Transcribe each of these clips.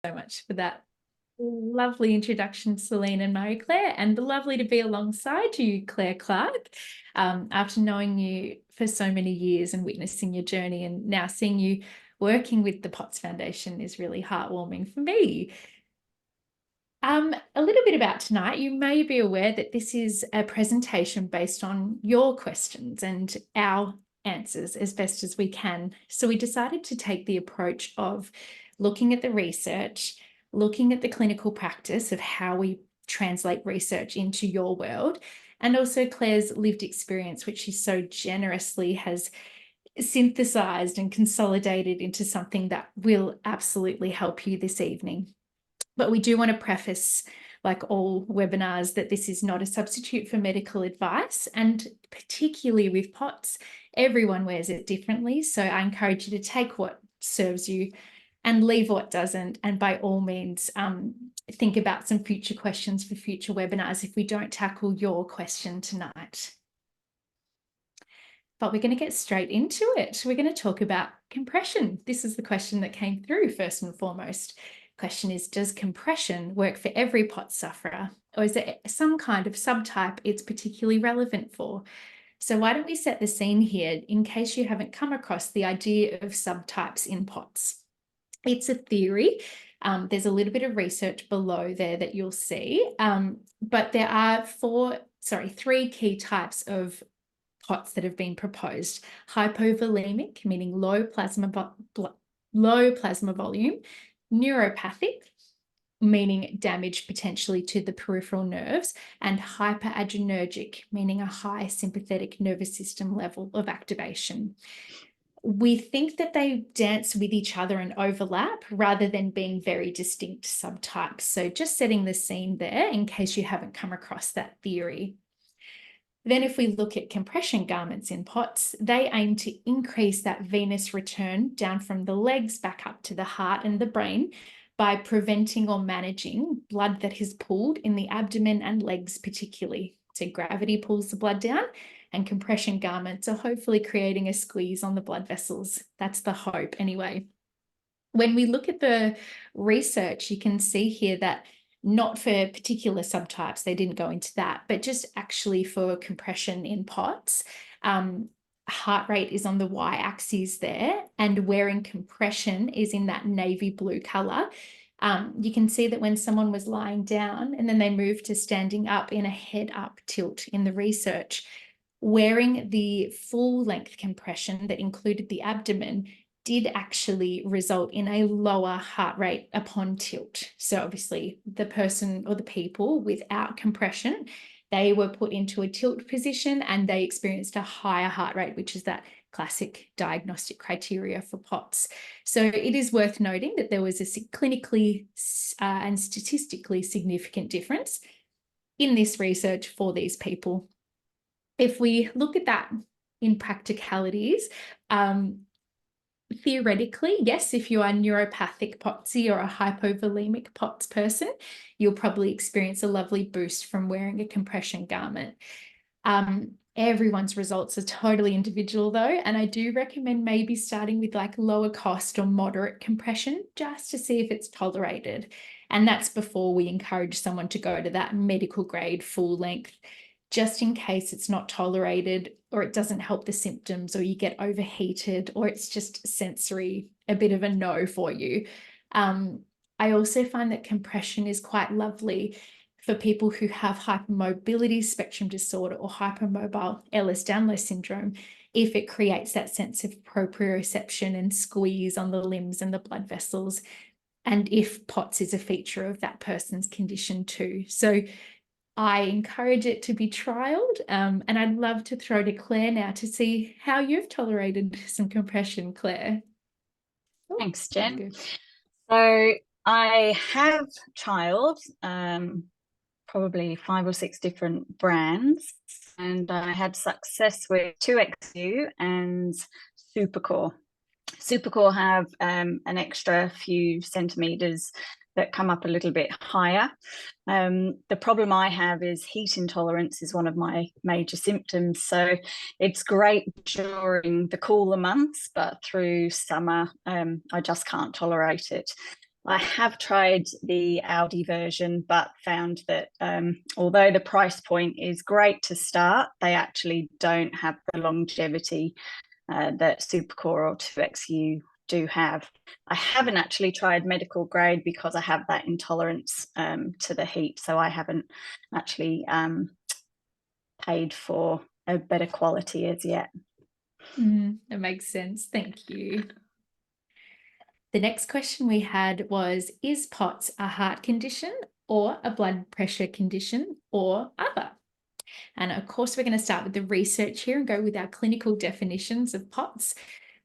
so much for that lovely introduction, Celine and Marie-Claire, and lovely to be alongside you, Claire Clark, after knowing you for so many years and witnessing your journey, and now seeing you working with the POTS Foundation is really heartwarming for me. A little bit about tonight. You may be aware that this is a presentation based on your questions and our answers as best as we can. So we decided to take the approach of looking at the research, looking at the clinical practice of how we translate research into your world, and also Claire's lived experience, which she so generously has synthesized and consolidated into something that will absolutely help you this evening. But we do want to preface, like all webinars, that this is not a substitute for medical advice, and particularly with POTS, everyone wears it differently. So I encourage you to take what serves you and leave what doesn't. And by all means, think about some future questions for future webinars if we don't tackle your question tonight. But we're going to get straight into it. We're going to talk about compression. This is the question that came through first and foremost. Question is, does compression work for every POTS sufferer, or is there some kind of subtype it's particularly relevant for? So why don't we set the scene here in case you haven't come across the idea of subtypes in POTS. It's a theory. There's a little bit of research below there that you'll see, but there are three key types of POTS that have been proposed. Hypovolemic, meaning low plasma volume. Neuropathic, meaning damage potentially to the peripheral nerves, and hyperadrenergic, meaning a high sympathetic nervous system level of activation. We think that they dance with each other and overlap rather than being very distinct subtypes. So just setting the scene there in case you haven't come across that theory. Then if we look at compression garments in POTS, they aim to increase that venous return down from the legs back up to the heart and the brain by preventing or managing blood that is pulled in the abdomen and legs particularly. So gravity pulls the blood down, and compression garments are hopefully creating a squeeze on the blood vessels. That's the hope anyway. When we look at the research, you can see here that not for particular subtypes, they didn't go into that, but just actually for compression in POTS, heart rate is on the y-axis there, and wearing compression is in that navy blue color. You can see that when someone was lying down and then they moved to standing up in a head up tilt in the research, wearing the full length compression that included the abdomen did actually result in a lower heart rate upon tilt. So obviously the person or the people without compression, they were put into a tilt position and they experienced a higher heart rate, which is that classic diagnostic criteria for POTS. So it is worth noting that there was a clinically and statistically significant difference in this research for these people. If we look at that in practicalities, theoretically, yes, if you are neuropathic POTSy or a hypovolemic POTS person, you'll probably experience a lovely boost from wearing a compression garment. Everyone's results are totally individual though, and I do recommend maybe starting with like lower cost or moderate compression just to see if it's tolerated. And that's before we encourage someone to go to that medical grade full length, just in case it's not tolerated or it doesn't help the symptoms or you get overheated or it's just sensory, a bit of a no for you. I also find that compression is quite lovely for people who have hypermobility spectrum disorder or hypermobile Ehlers-Danlos syndrome, if it creates that sense of proprioception and squeeze on the limbs and the blood vessels, and if POTS is a feature of that person's condition too. So I encourage it to be trialed, and I'd love to throw to Claire now to see how you've tolerated some compression, Claire. Thanks, Jen. So I have trialed probably 5 or 6 different brands, and I had success with 2XU and Supercore. Supercore have an extra few centimeters that come up a little bit higher. The problem I have is heat intolerance is one of my major symptoms. So it's great during the cooler months, but through summer, I just can't tolerate it. I have tried the Aldi version, but found that although the price point is great to start, they actually don't have the longevity that Supercore or 2XU do have. I haven't actually tried medical grade because I have that intolerance to the heat, so I haven't actually paid for a better quality as yet. That makes sense. Thank you. The next question we had was, is POTS a heart condition or a blood pressure condition or other? And of course, we're going to start with the research here and go with our clinical definitions of POTS.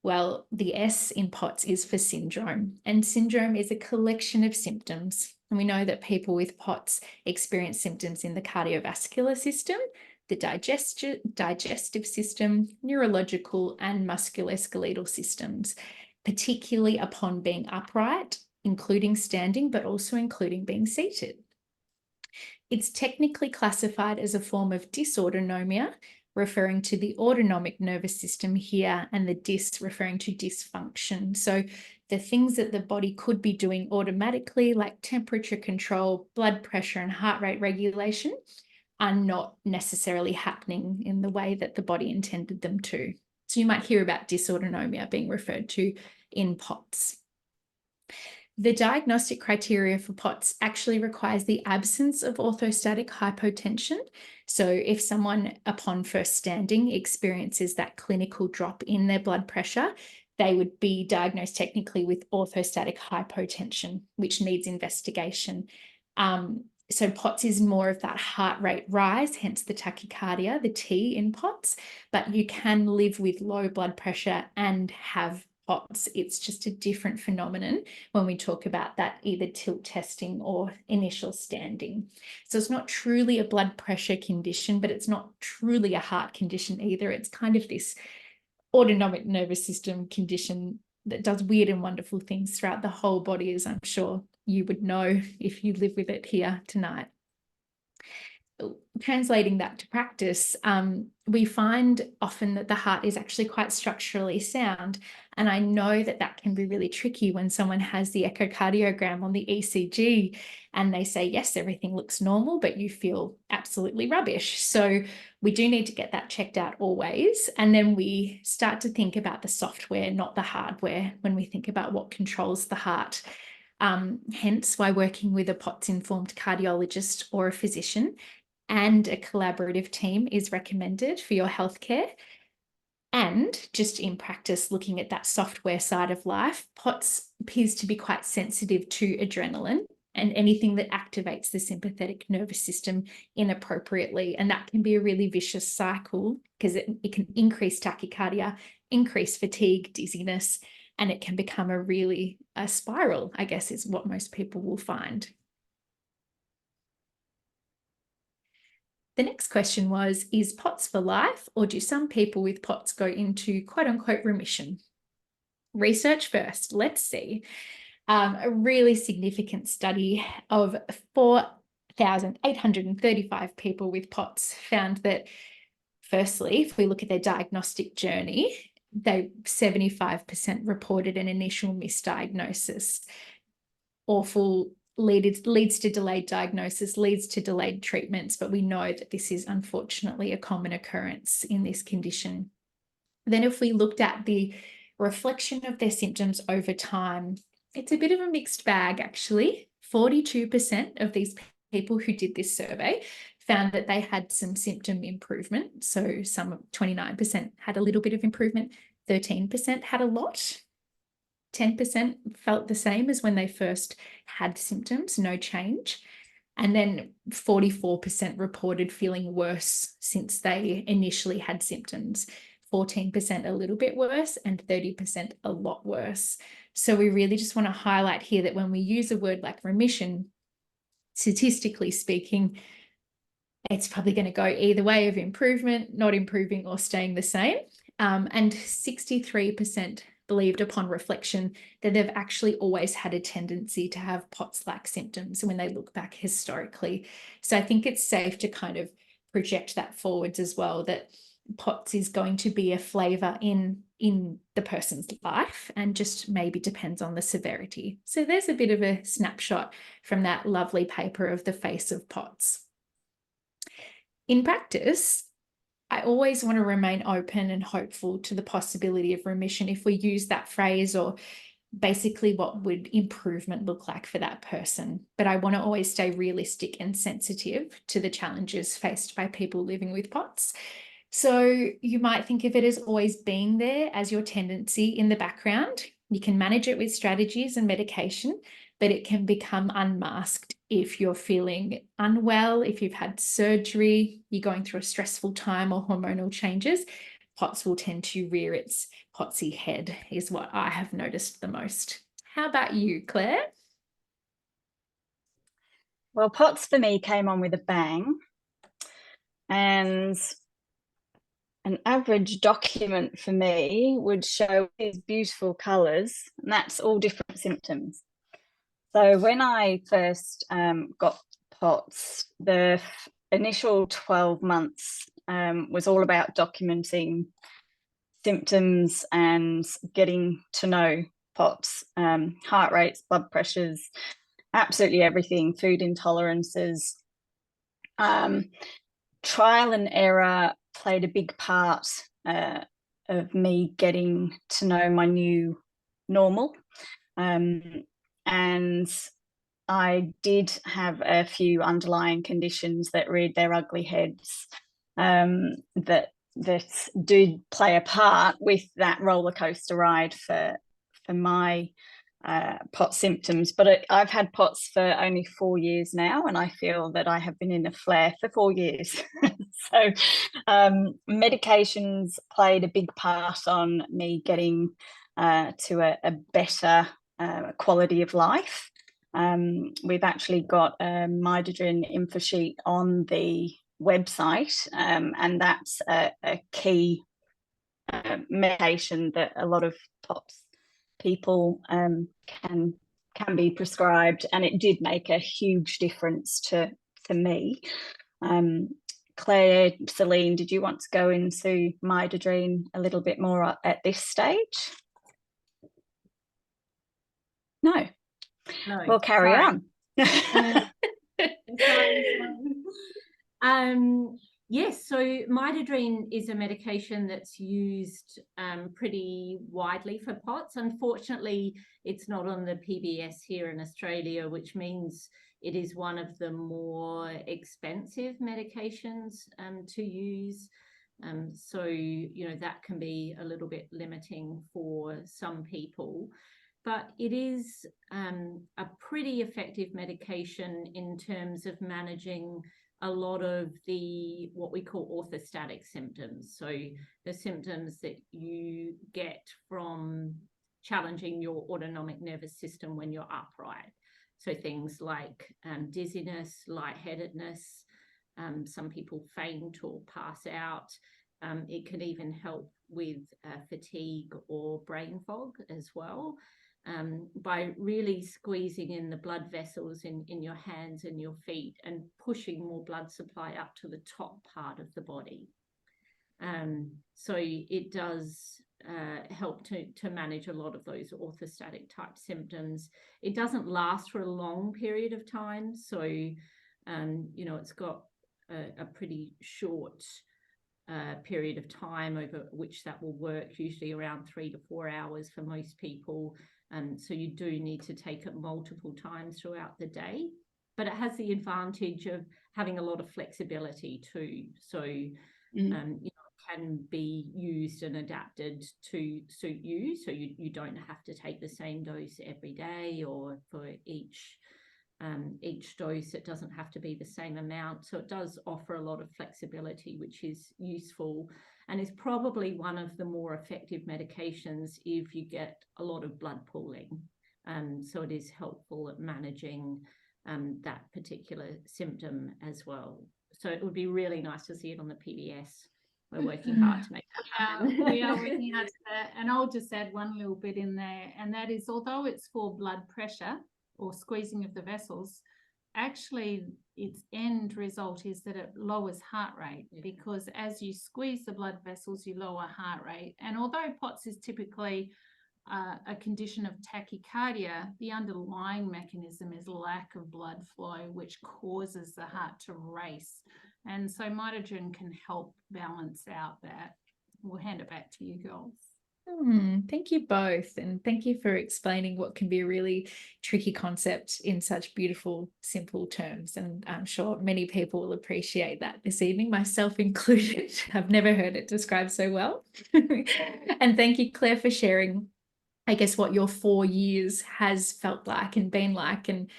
Well, the S in POTS is for syndrome, and syndrome is a collection of symptoms. And we know that people with POTS experience symptoms in the cardiovascular system, the digestive system, neurological, and musculoskeletal systems, particularly upon being upright, including standing, but also including being seated. It's technically classified as a form of dysautonomia, referring to the autonomic nervous system here, and the dys referring to dysfunction. So the things that the body could be doing automatically, like temperature control, blood pressure, and heart rate regulation, are not necessarily happening in the way that the body intended them to. So you might hear about dysautonomia being referred to in POTS. The diagnostic criteria for POTS actually requires the absence of orthostatic hypotension. So if someone upon first standing experiences that clinical drop in their blood pressure, they would be diagnosed technically with orthostatic hypotension, which needs investigation. So POTS is more of that heart rate rise, hence the tachycardia, the T in POTS, but you can live with low blood pressure and have POTS. It's just a different phenomenon when we talk about that either tilt testing or initial standing. So it's not truly a blood pressure condition, but it's not truly a heart condition either. It's kind of this autonomic nervous system condition that does weird and wonderful things throughout the whole body, as I'm sure you would know if you live with it here tonight. Translating that to practice, we find often that the heart is actually quite structurally sound. And I know that that can be really tricky when someone has the echocardiogram on the ECG and they say, yes, everything looks normal, but you feel absolutely rubbish. So we do need to get that checked out always. And then we start to think about the software, not the hardware, when we think about what controls the heart. Hence why working with a POTS-informed cardiologist or a physician and a collaborative team is recommended for your healthcare. And just in practice, looking at that software side of life, POTS appears to be quite sensitive to adrenaline and anything that activates the sympathetic nervous system inappropriately. And that can be a really vicious cycle because it can increase tachycardia, increase fatigue, dizziness, and it can become a spiral, I guess, is what most people will find. The next question was, is POTS for life, or do some people with POTS go into quote unquote remission? Research first, let's see. A really significant study of 4,835 people with POTS found that, firstly, if we look at their diagnostic journey, 75% reported an initial misdiagnosis. Awful. Leads to delayed diagnosis, leads to delayed treatments, but we know that this is unfortunately a common occurrence in this condition. Then if we looked at the reflection of their symptoms over time, it's a bit of a mixed bag actually. 42% of these people who did this survey found that they had some symptom improvement. So 29% had a little bit of improvement, 13% had a lot. 10% felt the same as when they first had symptoms, no change. And then 44% reported feeling worse since they initially had symptoms. 14% a little bit worse and 30% a lot worse. So we really just want to highlight here that when we use a word like remission, statistically speaking, it's probably going to go either way of improvement, not improving, or staying the same. And 63% believed upon reflection that they've actually always had a tendency to have POTS-like symptoms when they look back historically. So I think it's safe to kind of project that forwards as well, that POTS is going to be a flavour in the person's life, and just maybe depends on the severity. So there's a bit of a snapshot from that lovely paper of the face of POTS. In practice, I always want to remain open and hopeful to the possibility of remission, if we use that phrase, or basically what would improvement look like for that person. But I want to always stay realistic and sensitive to the challenges faced by people living with POTS. So you might think of it as always being there as your tendency in the background. You can manage it with strategies and medication, but it can become unmasked if you're feeling unwell, if you've had surgery, you're going through a stressful time, or hormonal changes. POTS will tend to rear its potsy head, is what I have noticed the most. How about you, Claire? Well, POTS for me came on with a bang, and an average document for me would show these beautiful colours, and that's all different symptoms. So when I first got POTS, the initial 12 months was all about documenting symptoms and getting to know POTS, heart rates, blood pressures, absolutely everything, food intolerances. Trial and error played a big part of me getting to know my new normal. And I did have a few underlying conditions that reared their ugly heads, that did play a part with that roller coaster ride for my POTS symptoms. But I've had POTS for only 4 years now, and I feel that I have been in a flare for 4 years. So medications played a big part on me getting to a better quality of life. We've actually got a Midodrine info sheet on the website, and that's a key medication that a lot of POTS people can be prescribed, and it did make a huge difference to me. Claire, Celine, did you want to go into Midodrine a little bit more at this stage? No. We'll carry on. Yes, so Midodrine is a medication that's used pretty widely for POTS. Unfortunately, it's not on the PBS here in Australia, which means it is one of the more expensive medications to use. So, you know, that can be a little bit limiting for some people. But it is a pretty effective medication in terms of managing a lot of the what we call orthostatic symptoms. So the symptoms that you get from challenging your autonomic nervous system when you're upright. So things like dizziness, lightheadedness, some people faint or pass out. It can even help with fatigue or brain fog as well. By really squeezing in the blood vessels in your hands and your feet and pushing more blood supply up to the top part of the body. So it does help to manage a lot of those orthostatic type symptoms. It doesn't last for a long period of time. So, you know, it's got a pretty short period of time over which that will work, usually around 3 to 4 hours for most people. So you do need to take it multiple times throughout the day, but it has the advantage of having a lot of flexibility too. So, you know, it can be used and adapted to suit you. So you don't have to take the same dose every day, or for each dose, it doesn't have to be the same amount. So it does offer a lot of flexibility, which is useful, and is probably one of the more effective medications if you get a lot of blood pooling. So it is helpful at managing that particular symptom as well. So it would be really nice to see it on the PBS. We're working hard to make that happen. We are working hard to that. And I'll just add one little bit in there, and that is, although it's for blood pressure or squeezing of the vessels, actually its end result is that it lowers heart rate, because as you squeeze the blood vessels, you lower heart rate. And although POTS is typically a condition of tachycardia, the underlying mechanism is lack of blood flow, which causes the heart to race. And so mitogen can help balance out that. We'll hand it back to you girls. Thank you both. And thank you for explaining what can be a really tricky concept in such beautiful, simple terms. And I'm sure many people will appreciate that this evening, myself included. I've never heard it described so well. And thank you, Claire, for sharing, I guess, what your 4 years has felt like and been like. And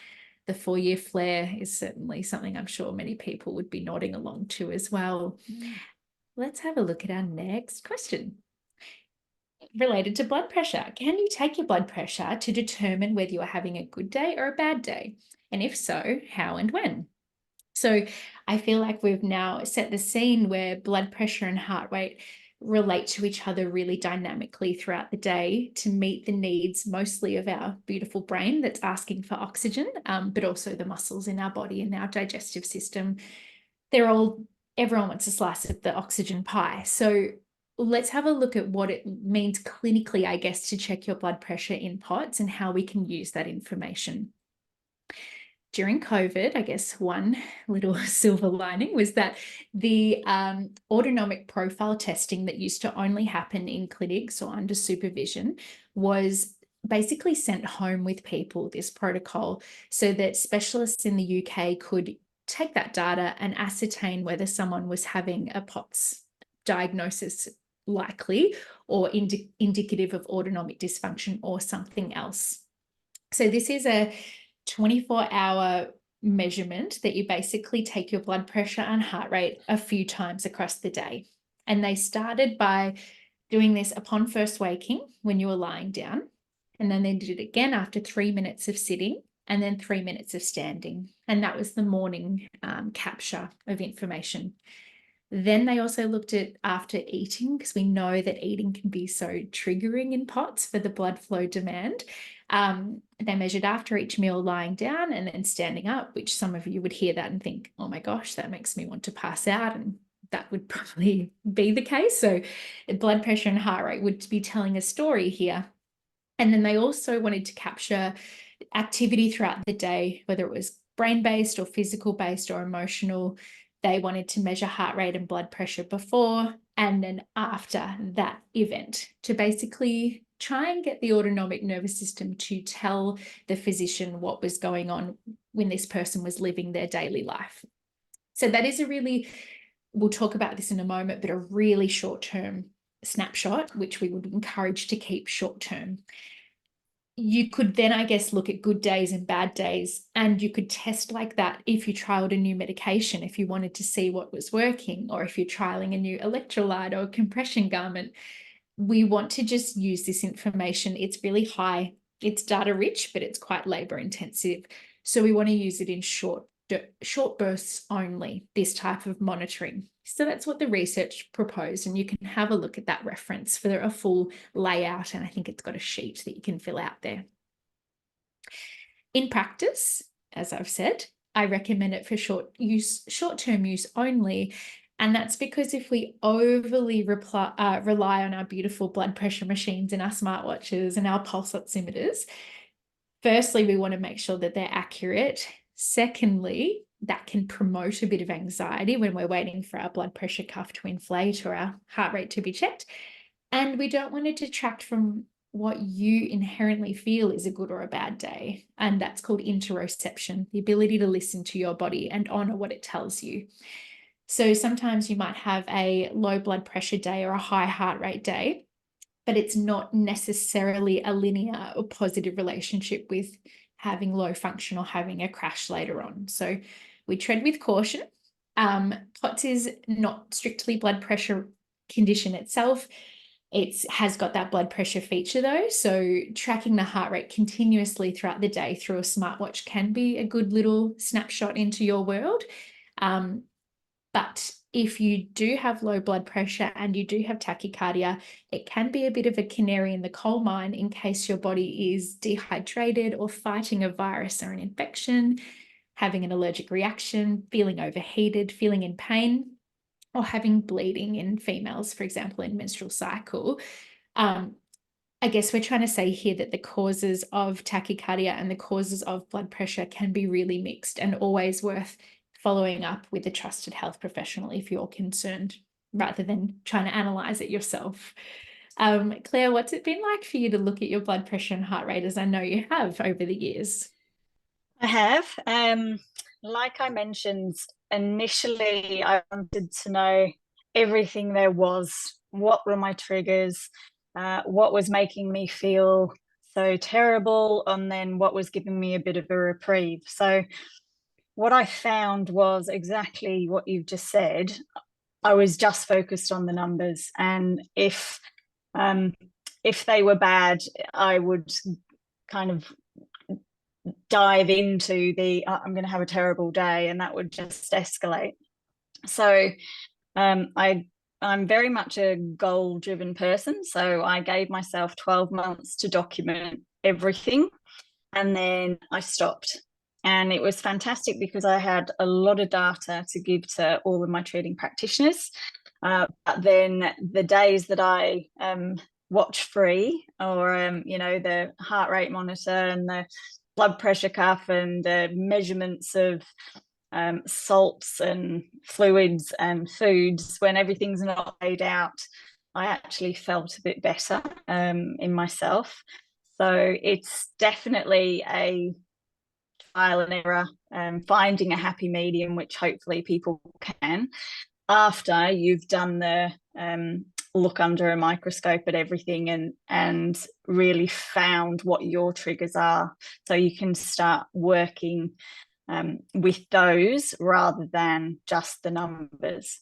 the 4-year flare is certainly something I'm sure many people would be nodding along to as well. Let's have a look at our next question. Related to blood pressure, can you take your blood pressure to determine whether you are having a good day or a bad day? And if so, how and when? So I feel like we've now set the scene where blood pressure and heart rate relate to each other really dynamically throughout the day to meet the needs mostly of our beautiful brain that's asking for oxygen, but also the muscles in our body and our digestive system. Everyone wants a slice of the oxygen pie. So let's have a look at what it means clinically, I guess, to check your blood pressure in POTS and how we can use that information. During COVID, I guess one little silver lining was that the autonomic profile testing that used to only happen in clinics or under supervision was basically sent home with people, this protocol, so that specialists in the UK could take that data and ascertain whether someone was having a POTS diagnosis likely or indicative of autonomic dysfunction or something else. So this is a 24-hour measurement that you basically take your blood pressure and heart rate a few times across the day. And they started by doing this upon first waking when you were lying down. And then they did it again after 3 minutes of sitting and then 3 minutes of standing. And that was the morning capture of information. Then they also looked at after eating, because we know that eating can be so triggering in POTS for the blood flow demand. They measured after each meal lying down and then standing up, which some of you would hear that and think, oh my gosh, that makes me want to pass out. And that would probably be the case. So blood pressure and heart rate would be telling a story here. And then they also wanted to capture activity throughout the day, whether it was brain-based or physical-based or emotional. They wanted to measure heart rate and blood pressure before and then after that event to basically try and get the autonomic nervous system to tell the physician what was going on when this person was living their daily life. So that is we'll talk about this in a moment, but a really short-term snapshot, which we would encourage to keep short-term. You could then, I guess, look at good days and bad days, and you could test like that if you trialed a new medication, if you wanted to see what was working, or if you're trialing a new electrolyte or a compression garment. We want to just use this information. It's really high, it's data rich, but it's quite labor intensive. So we want to use it in short bursts only, this type of monitoring. So that's what the research proposed, and you can have a look at that reference for a full layout, and I think it's got a sheet that you can fill out there. In practice, as I've said, I recommend it for short-term use only, and that's because if we overly rely on our beautiful blood pressure machines and our smartwatches and our pulse oximeters, firstly, we want to make sure that they're accurate. Secondly, that can promote a bit of anxiety when we're waiting for our blood pressure cuff to inflate or our heart rate to be checked. And we don't want to detract from what you inherently feel is a good or a bad day. And that's called interoception, the ability to listen to your body and honor what it tells you. So sometimes you might have a low blood pressure day or a high heart rate day, but it's not necessarily a linear or positive relationship with having low function or having a crash later on. So we tread with caution. POTS is not strictly blood pressure condition itself. It has got that blood pressure feature though. So tracking the heart rate continuously throughout the day through a smartwatch can be a good little snapshot into your world. But if you do have low blood pressure and you do have tachycardia, it can be a bit of a canary in the coal mine in case your body is dehydrated or fighting a virus or an infection. having an allergic reaction, feeling overheated, feeling in pain, or having bleeding in females, for example, in menstrual cycle. I guess we're trying to say here that the causes of tachycardia and the causes of blood pressure can be really mixed, and always worth following up with a trusted health professional if you're concerned, rather than trying to analyze it yourself. Claire, what's it been like for you to look at your blood pressure and heart rate, as I know you have over the years? I have. Like I mentioned, initially I wanted to know everything there was. What were my triggers? What was making me feel so terrible? And then what was giving me a bit of a reprieve? So what I found was exactly what you've just said. I was just focused on the numbers, and if they were bad, I would kind of dive into the I'm going to have a terrible day, and that would just escalate. So I'm very much a goal-driven person, so I gave myself 12 months to document everything, and then I stopped. And it was fantastic because I had a lot of data to give to all of my treating practitioners. But then the days that I watch free, or the heart rate monitor and the blood pressure cuff and the measurements of salts and fluids and foods, when everything's not laid out, I actually felt a bit better in myself. So it's definitely a trial and error, finding a happy medium, which hopefully people can, after you've done the look under a microscope at everything and really found what your triggers are, so you can start working with those rather than just the numbers.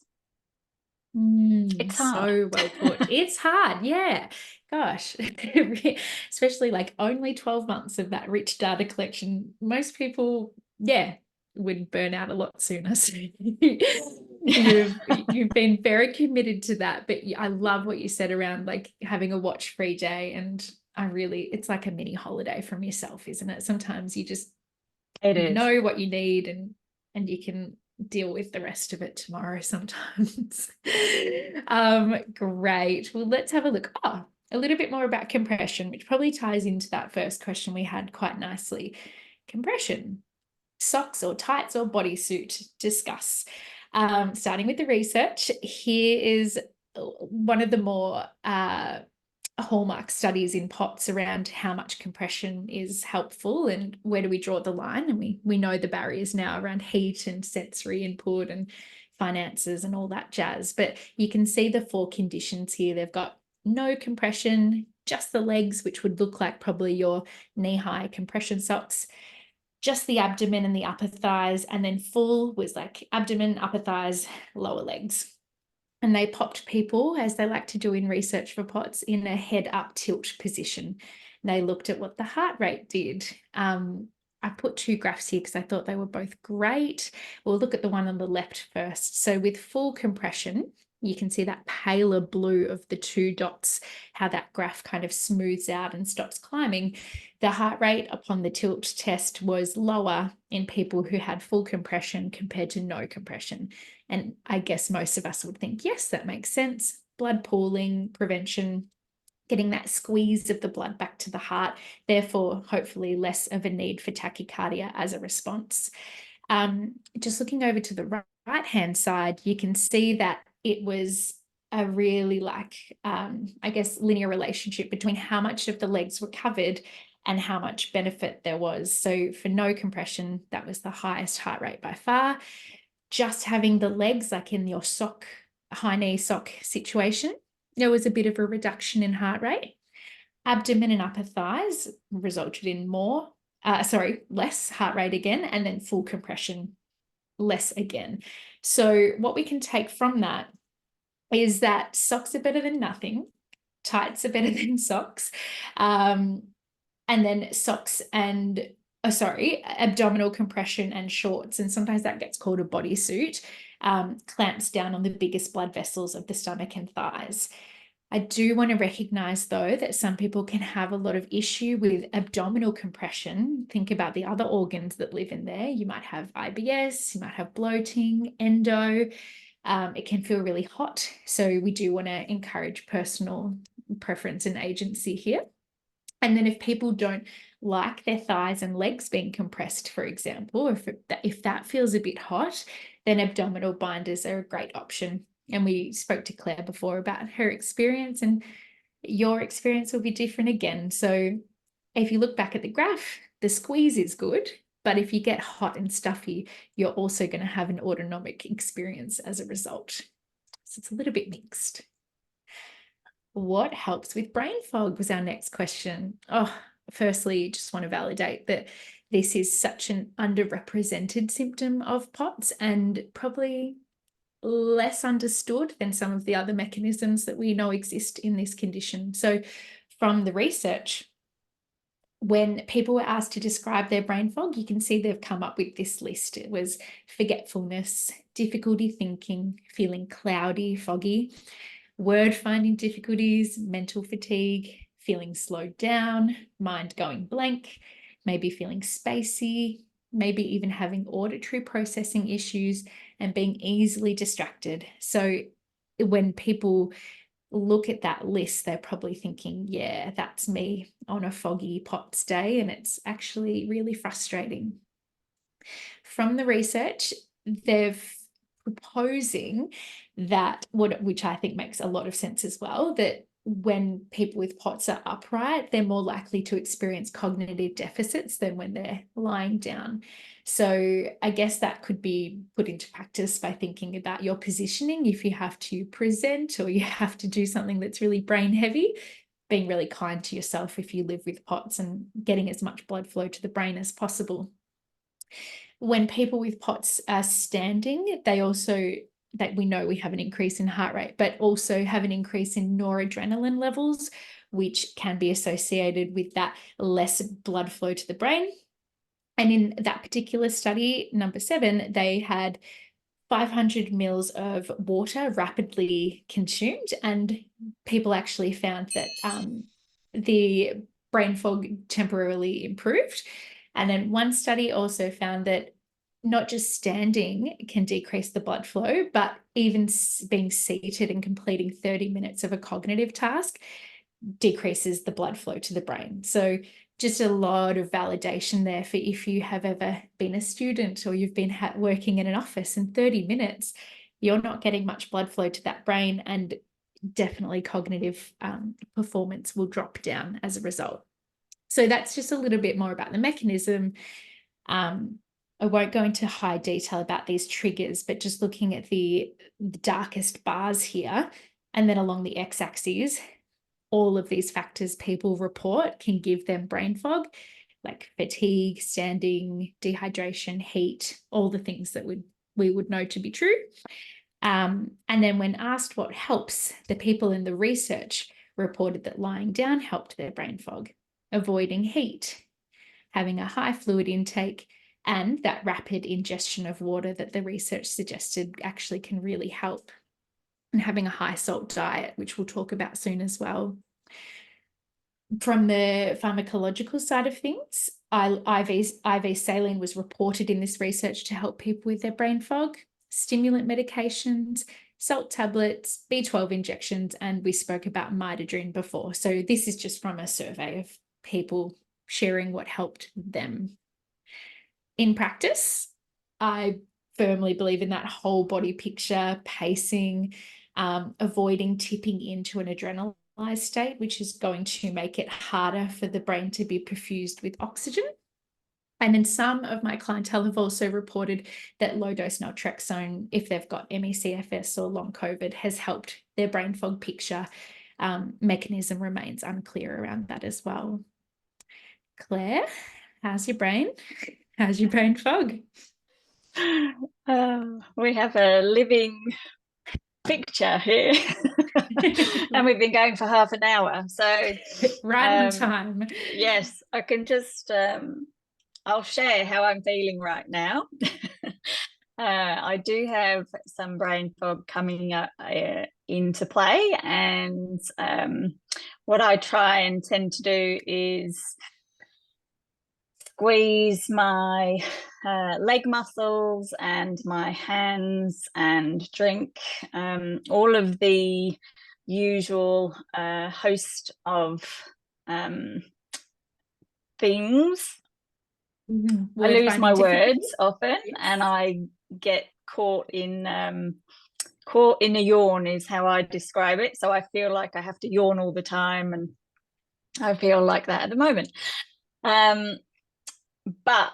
It's hard. So well put. It's hard, yeah. Gosh, especially like only 12 months of that rich data collection. Most people, would burn out a lot sooner. So you've been very committed to that. But I love what you said around like having a watch-free day, and it's like a mini holiday from yourself, isn't it? Sometimes you just know what you need, and you can deal with the rest of it tomorrow sometimes. Great. Well, let's have a look. A little bit more about compression, which probably ties into that first question we had quite nicely. Compression, socks or tights or bodysuit, discuss. Starting with the research, here is one of the more hallmark studies in POTS around how much compression is helpful and where do we draw the line. And we know the barriers now around heat and sensory input and finances and all that jazz. But you can see the 4 conditions here. They've got no compression, just the legs, which would look like probably your knee-high compression socks, just the abdomen and the upper thighs, and then full was like abdomen, upper thighs, lower legs. And they popped people, as they like to do in research for POTS, in a head up tilt position. They looked at what the heart rate did. I put 2 graphs here because I thought they were both great. We'll look at the one on the left first. So with full compression, you can see that paler blue of the 2 dots, how that graph kind of smooths out and stops climbing. The heart rate upon the tilt test was lower in people who had full compression compared to no compression. And I guess most of us would think, yes, that makes sense. Blood pooling, prevention, getting that squeeze of the blood back to the heart, therefore hopefully less of a need for tachycardia as a response. Just looking over to the right-hand side, you can see that it was a really linear relationship between how much of the legs were covered and how much benefit there was. So for no compression, that was the highest heart rate by far. Just having the legs, like in your sock, high knee sock situation, there was a bit of a reduction in heart rate. Abdomen and upper thighs resulted in less heart rate again, and then full compression, less again. So what we can take from that is that socks are better than nothing, tights are better than socks, and then socks and abdominal compression and shorts, and sometimes that gets called a bodysuit, clamps down on the biggest blood vessels of the stomach and thighs. I do want to recognize, though, that some people can have a lot of issue with abdominal compression. Think about the other organs that live in there. You might have IBS, you might have bloating, endo. It can feel really hot. So we do want to encourage personal preference and agency here. And then if people don't like their thighs and legs being compressed, for example, if that feels a bit hot, then abdominal binders are a great option. And we spoke to Claire before about her experience, and your experience will be different again. So if you look back at the graph, the squeeze is good, but if you get hot and stuffy, you're also going to have an autonomic experience as a result. So it's a little bit mixed. What helps with brain fog was our next question. Firstly, just want to validate that this is such an underrepresented symptom of POTS and probably less understood than some of the other mechanisms that we know exist in this condition. So from the research, when people were asked to describe their brain fog, you can see they've come up with this list. It was forgetfulness, difficulty thinking, feeling cloudy, foggy, word finding difficulties, mental fatigue, feeling slowed down, mind going blank, maybe feeling spacey, maybe even having auditory processing issues and being easily distracted. So when people look at that list, they're probably thinking, yeah, that's me on a foggy POTS day, and it's actually really frustrating. From the research, they're proposing that, which I think makes a lot of sense as well, that when people with POTS are upright, they're more likely to experience cognitive deficits than when they're lying down. So I guess that could be put into practice by thinking about your positioning. If you have to present or you have to do something that's really brain heavy, being really kind to yourself if you live with POTS and getting as much blood flow to the brain as possible. When people with POTS are standing, that we know we have an increase in heart rate, but also have an increase in noradrenaline levels, which can be associated with that less blood flow to the brain. And in that particular study, number 7, they had 500 mils of water rapidly consumed, and people actually found that the brain fog temporarily improved. And then one study also found that not just standing can decrease the blood flow, but even being seated and completing 30 minutes of a cognitive task decreases the blood flow to the brain. So just a lot of validation there for if you have ever been a student or you've been working in an office in 30 minutes, you're not getting much blood flow to that brain, and definitely cognitive performance will drop down as a result. So that's just a little bit more about the mechanism. I won't go into high detail about these triggers, but just looking at the darkest bars here, and then along the x-axis, all of these factors people report can give them brain fog, like fatigue, standing, dehydration, heat, all the things that we would know to be true. And then when asked what helps, the people in the research reported that lying down helped their brain fog, avoiding heat, having a high fluid intake, and that rapid ingestion of water that the research suggested actually can really help, and having a high salt diet, which we'll talk about soon as well. From the pharmacological side of things, IV saline was reported in this research to help people with their brain fog, stimulant medications, salt tablets, B12 injections, and we spoke about midodrine before. So this is just from a survey of people sharing what helped them. In practice, I firmly believe in that whole body picture, pacing, avoiding tipping into an adrenalized state, which is going to make it harder for the brain to be perfused with oxygen. And then some of my clientele have also reported that low-dose naltrexone, if they've got ME/CFS or long COVID, has helped their brain fog picture. Mechanism remains unclear around that as well. Claire, how's your brain? How's your brain fog? We have a living picture here and we've been going for half an hour, so right on time. Yes, I can just I'll share how I'm feeling right now. I do have some brain fog coming up into play. And what I try and tend to do is squeeze my leg muscles and my hands and drink all of the usual host of things. I lose my words often. Yes. And I get caught in a yawn is how I describe it. So I feel like I have to yawn all the time, and I feel like that at the moment. But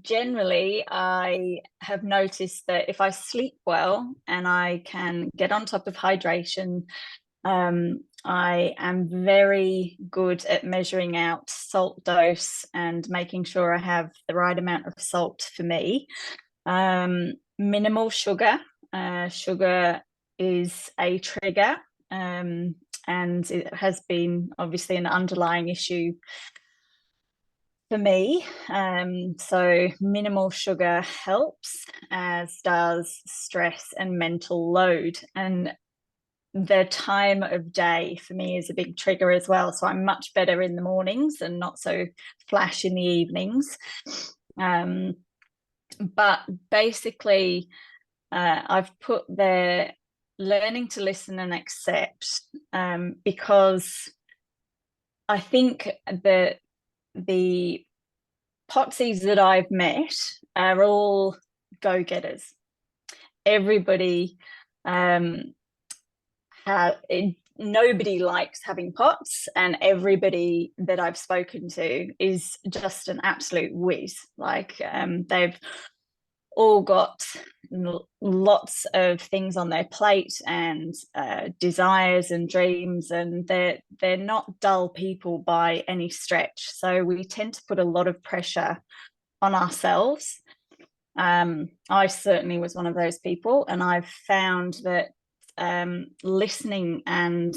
generally, I have noticed that if I sleep well and I can get on top of hydration, I am very good at measuring out salt dose and making sure I have the right amount of salt for me. Minimal sugar. Sugar is a trigger, and it has been obviously an underlying issue for me. So minimal sugar helps, as does stress and mental load. And the time of day for me is a big trigger as well. So I'm much better in the mornings and not so flash in the evenings. But basically, I've put there learning to listen and accept, because I think that the Potsies that I've met are all go-getters. Everybody, nobody likes having POTS, and everybody that I've spoken to is just an absolute whiz. Like they've all got lots of things on their plate and desires and dreams, and they're not dull people by any stretch. So we tend to put a lot of pressure on ourselves. I certainly was one of those people, and I've found that listening and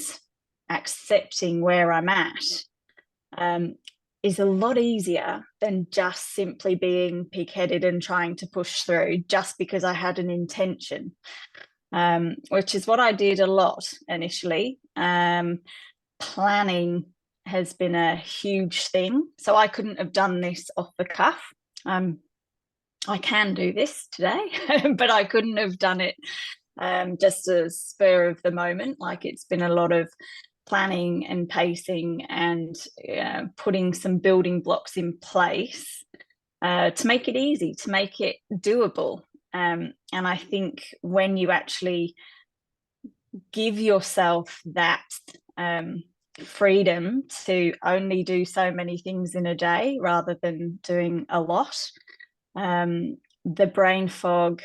accepting where I'm at is a lot easier than just simply being pig-headed and trying to push through just because I had an intention, which is what I did a lot initially. Planning has been a huge thing. So I couldn't have done this off the cuff. I can do this today, but I couldn't have done it just a spur of the moment. Like, it's been a lot of planning and pacing and putting some building blocks in place to make it easy, to make it doable. And I think when you actually give yourself that freedom to only do so many things in a day rather than doing a lot, the brain fog,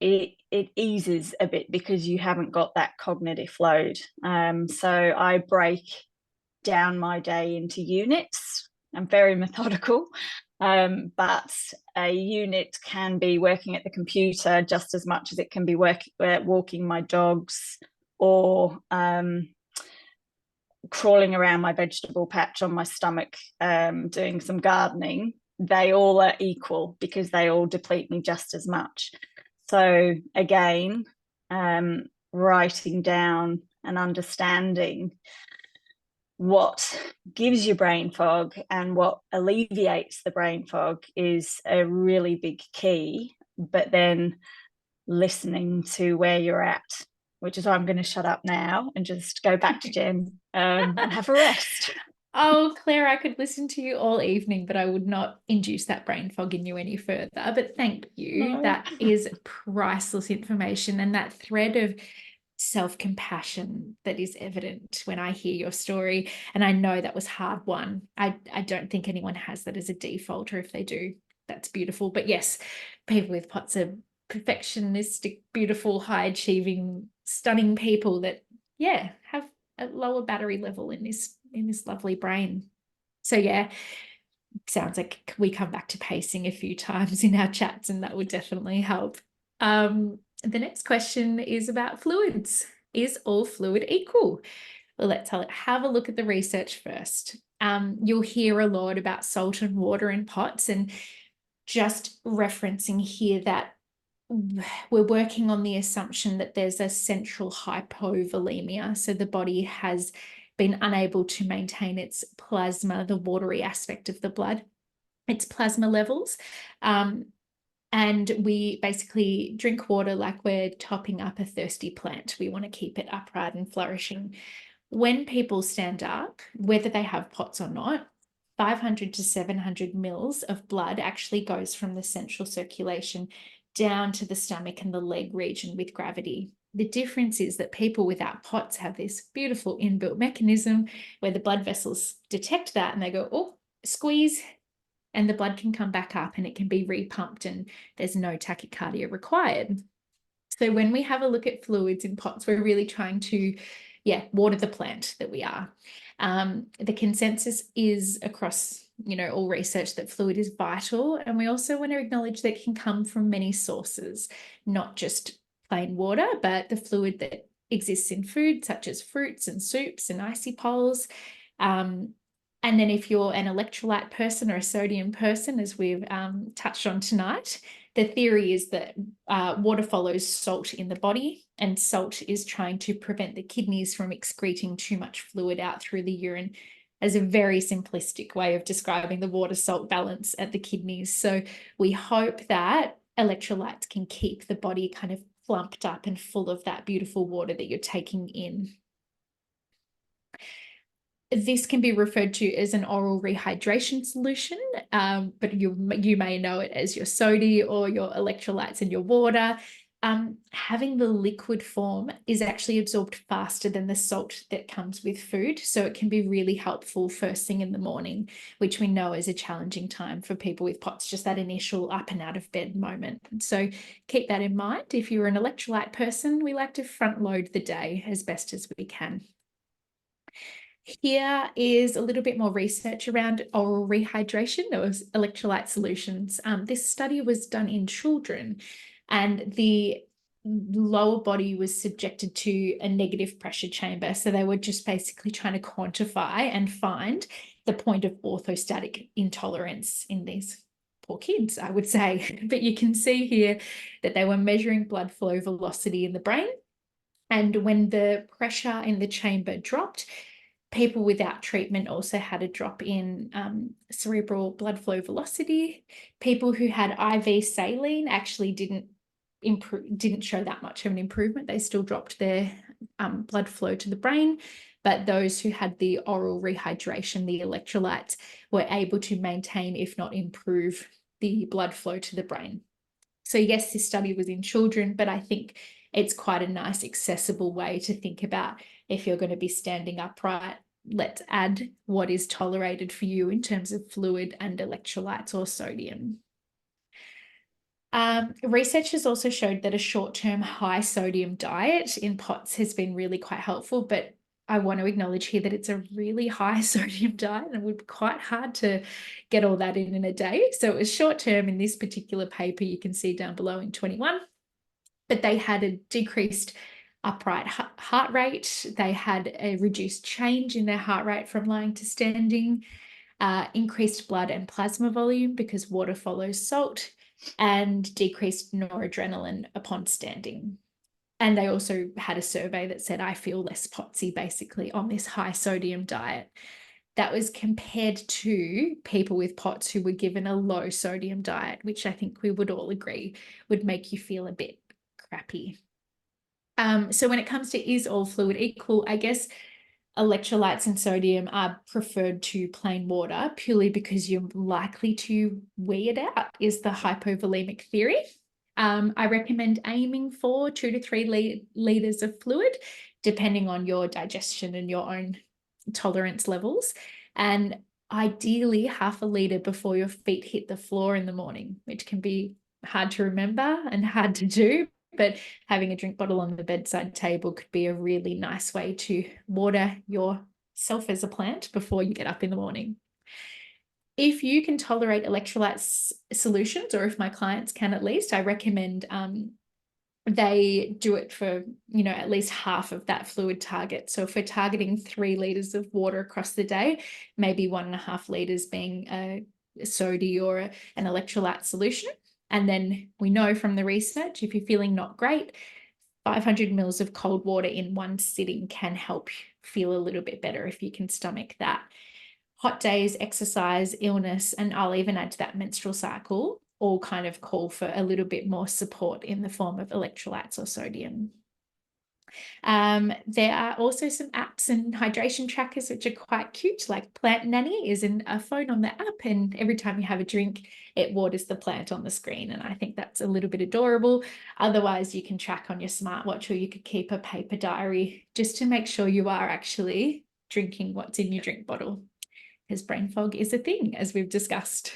it eases a bit because you haven't got that cognitive load. So I break down my day into units. I'm very methodical, but a unit can be working at the computer just as much as it can be walking my dogs, or crawling around my vegetable patch on my stomach, doing some gardening. They all are equal because they all deplete me just as much. So again, writing down and understanding what gives you brain fog and what alleviates the brain fog is a really big key. But then listening to where you're at, which is why I'm going to shut up now and just go back to Jen and have a rest. Oh, Claire, I could listen to you all evening, but I would not induce that brain fog in you any further. But thank you. No. That is priceless information, and that thread of self-compassion that is evident when I hear your story. And I know that was hard won. I don't think anyone has that as a default, or if they do, that's beautiful. But yes, people with POTS are perfectionistic, beautiful, high-achieving, stunning people that, yeah, have a lower battery level in this lovely brain. So yeah, sounds like we come back to pacing a few times in our chats, and that would definitely help. The next question is about fluids. Is all fluid equal? Well, let's have a look at the research first. You'll hear a lot about salt and water in POTS, and just referencing here that we're working on the assumption that there's a central hypovolemia. So the body has been unable to maintain its plasma, the watery aspect of the blood, its plasma levels. And we basically drink water like we're topping up a thirsty plant. We want to keep it upright and flourishing. When people stand up, whether they have POTS or not, 500 to 700 mils of blood actually goes from the central circulation down to the stomach and the leg region with gravity. The difference is that people without POTS have this beautiful inbuilt mechanism where the blood vessels detect that and they go, oh, squeeze, and the blood can come back up and it can be repumped and there's no tachycardia required. So when we have a look at fluids in POTS, we're really trying to, water the plant that we are. The consensus is across, all research that fluid is vital. And we also want to acknowledge that it can come from many sources, not just plain water, but the fluid that exists in food, such as fruits and soups and icy poles. And then if you're an electrolyte person or a sodium person, as we've touched on tonight, the theory is that water follows salt in the body, and salt is trying to prevent the kidneys from excreting too much fluid out through the urine, as a very simplistic way of describing the water-salt balance at the kidneys. So we hope that electrolytes can keep the body kind of plumped up and full of that beautiful water that you're taking in. This can be referred to as an oral rehydration solution, but you may know it as your sodium or your electrolytes in your water. Having the liquid form is actually absorbed faster than the salt that comes with food, so it can be really helpful first thing in the morning, which we know is a challenging time for people with POTS, just that initial up and out of bed moment. So keep that in mind. If you're an electrolyte person, we like to front load the day as best as we can. Here is a little bit more research around oral rehydration or electrolyte solutions. This study was done in children, and the lower body was subjected to a negative pressure chamber. So they were just basically trying to quantify and find the point of orthostatic intolerance in these poor kids, I would say. But you can see here that they were measuring blood flow velocity in the brain. And when the pressure in the chamber dropped, people without treatment also had a drop in cerebral blood flow velocity. People who had IV saline actually didn't show that much of an improvement. They still dropped their blood flow to the brain, but those who had the oral rehydration, the electrolytes, were able to maintain, if not improve, the blood flow to the brain. So yes, this study was in children, but I think it's quite a nice accessible way to think about if you're going to be standing upright, let's add what is tolerated for you in terms of fluid and electrolytes or sodium. Research has also showed that a short-term high sodium diet in POTS has been really quite helpful, but I want to acknowledge here that it's a really high sodium diet and it would be quite hard to get all that in a day. So it was short-term in this particular paper, you can see down below in 21, but they had a decreased upright heart rate. They had a reduced change in their heart rate from lying to standing, increased blood and plasma volume because water follows salt, and decreased noradrenaline upon standing. And they also had a survey that said, I feel less potsy basically on this high sodium diet. That was compared to people with POTS who were given a low sodium diet, which I think we would all agree would make you feel a bit crappy. So when it comes to is all fluid equal, I guess electrolytes and sodium are preferred to plain water purely because you're likely to wee it out, is the hypovolemic theory. I recommend aiming for 2 to 3 litres of fluid, depending on your digestion and your own tolerance levels. And ideally half a litre before your feet hit the floor in the morning, which can be hard to remember and hard to do. But having a drink bottle on the bedside table could be a really nice way to water yourself as a plant before you get up in the morning. If you can tolerate electrolyte solutions, or if my clients can at least, I recommend they do it for, at least half of that fluid target. So if we're targeting 3 litres of water across the day, maybe 1.5 litres being a sodium or an electrolyte solution. And then we know from the research, if you're feeling not great, 500 mils of cold water in one sitting can help feel a little bit better if you can stomach that. Hot days, exercise, illness, and I'll even add to that menstrual cycle, all kind of call for a little bit more support in the form of electrolytes or sodium. There are also some apps and hydration trackers which are quite cute, like Plant Nanny is a phone on the app, and every time you have a drink, it waters the plant on the screen. And I think that's a little bit adorable. Otherwise, you can track on your smartwatch, or you could keep a paper diary just to make sure you are actually drinking what's in your drink bottle, because brain fog is a thing, as we've discussed.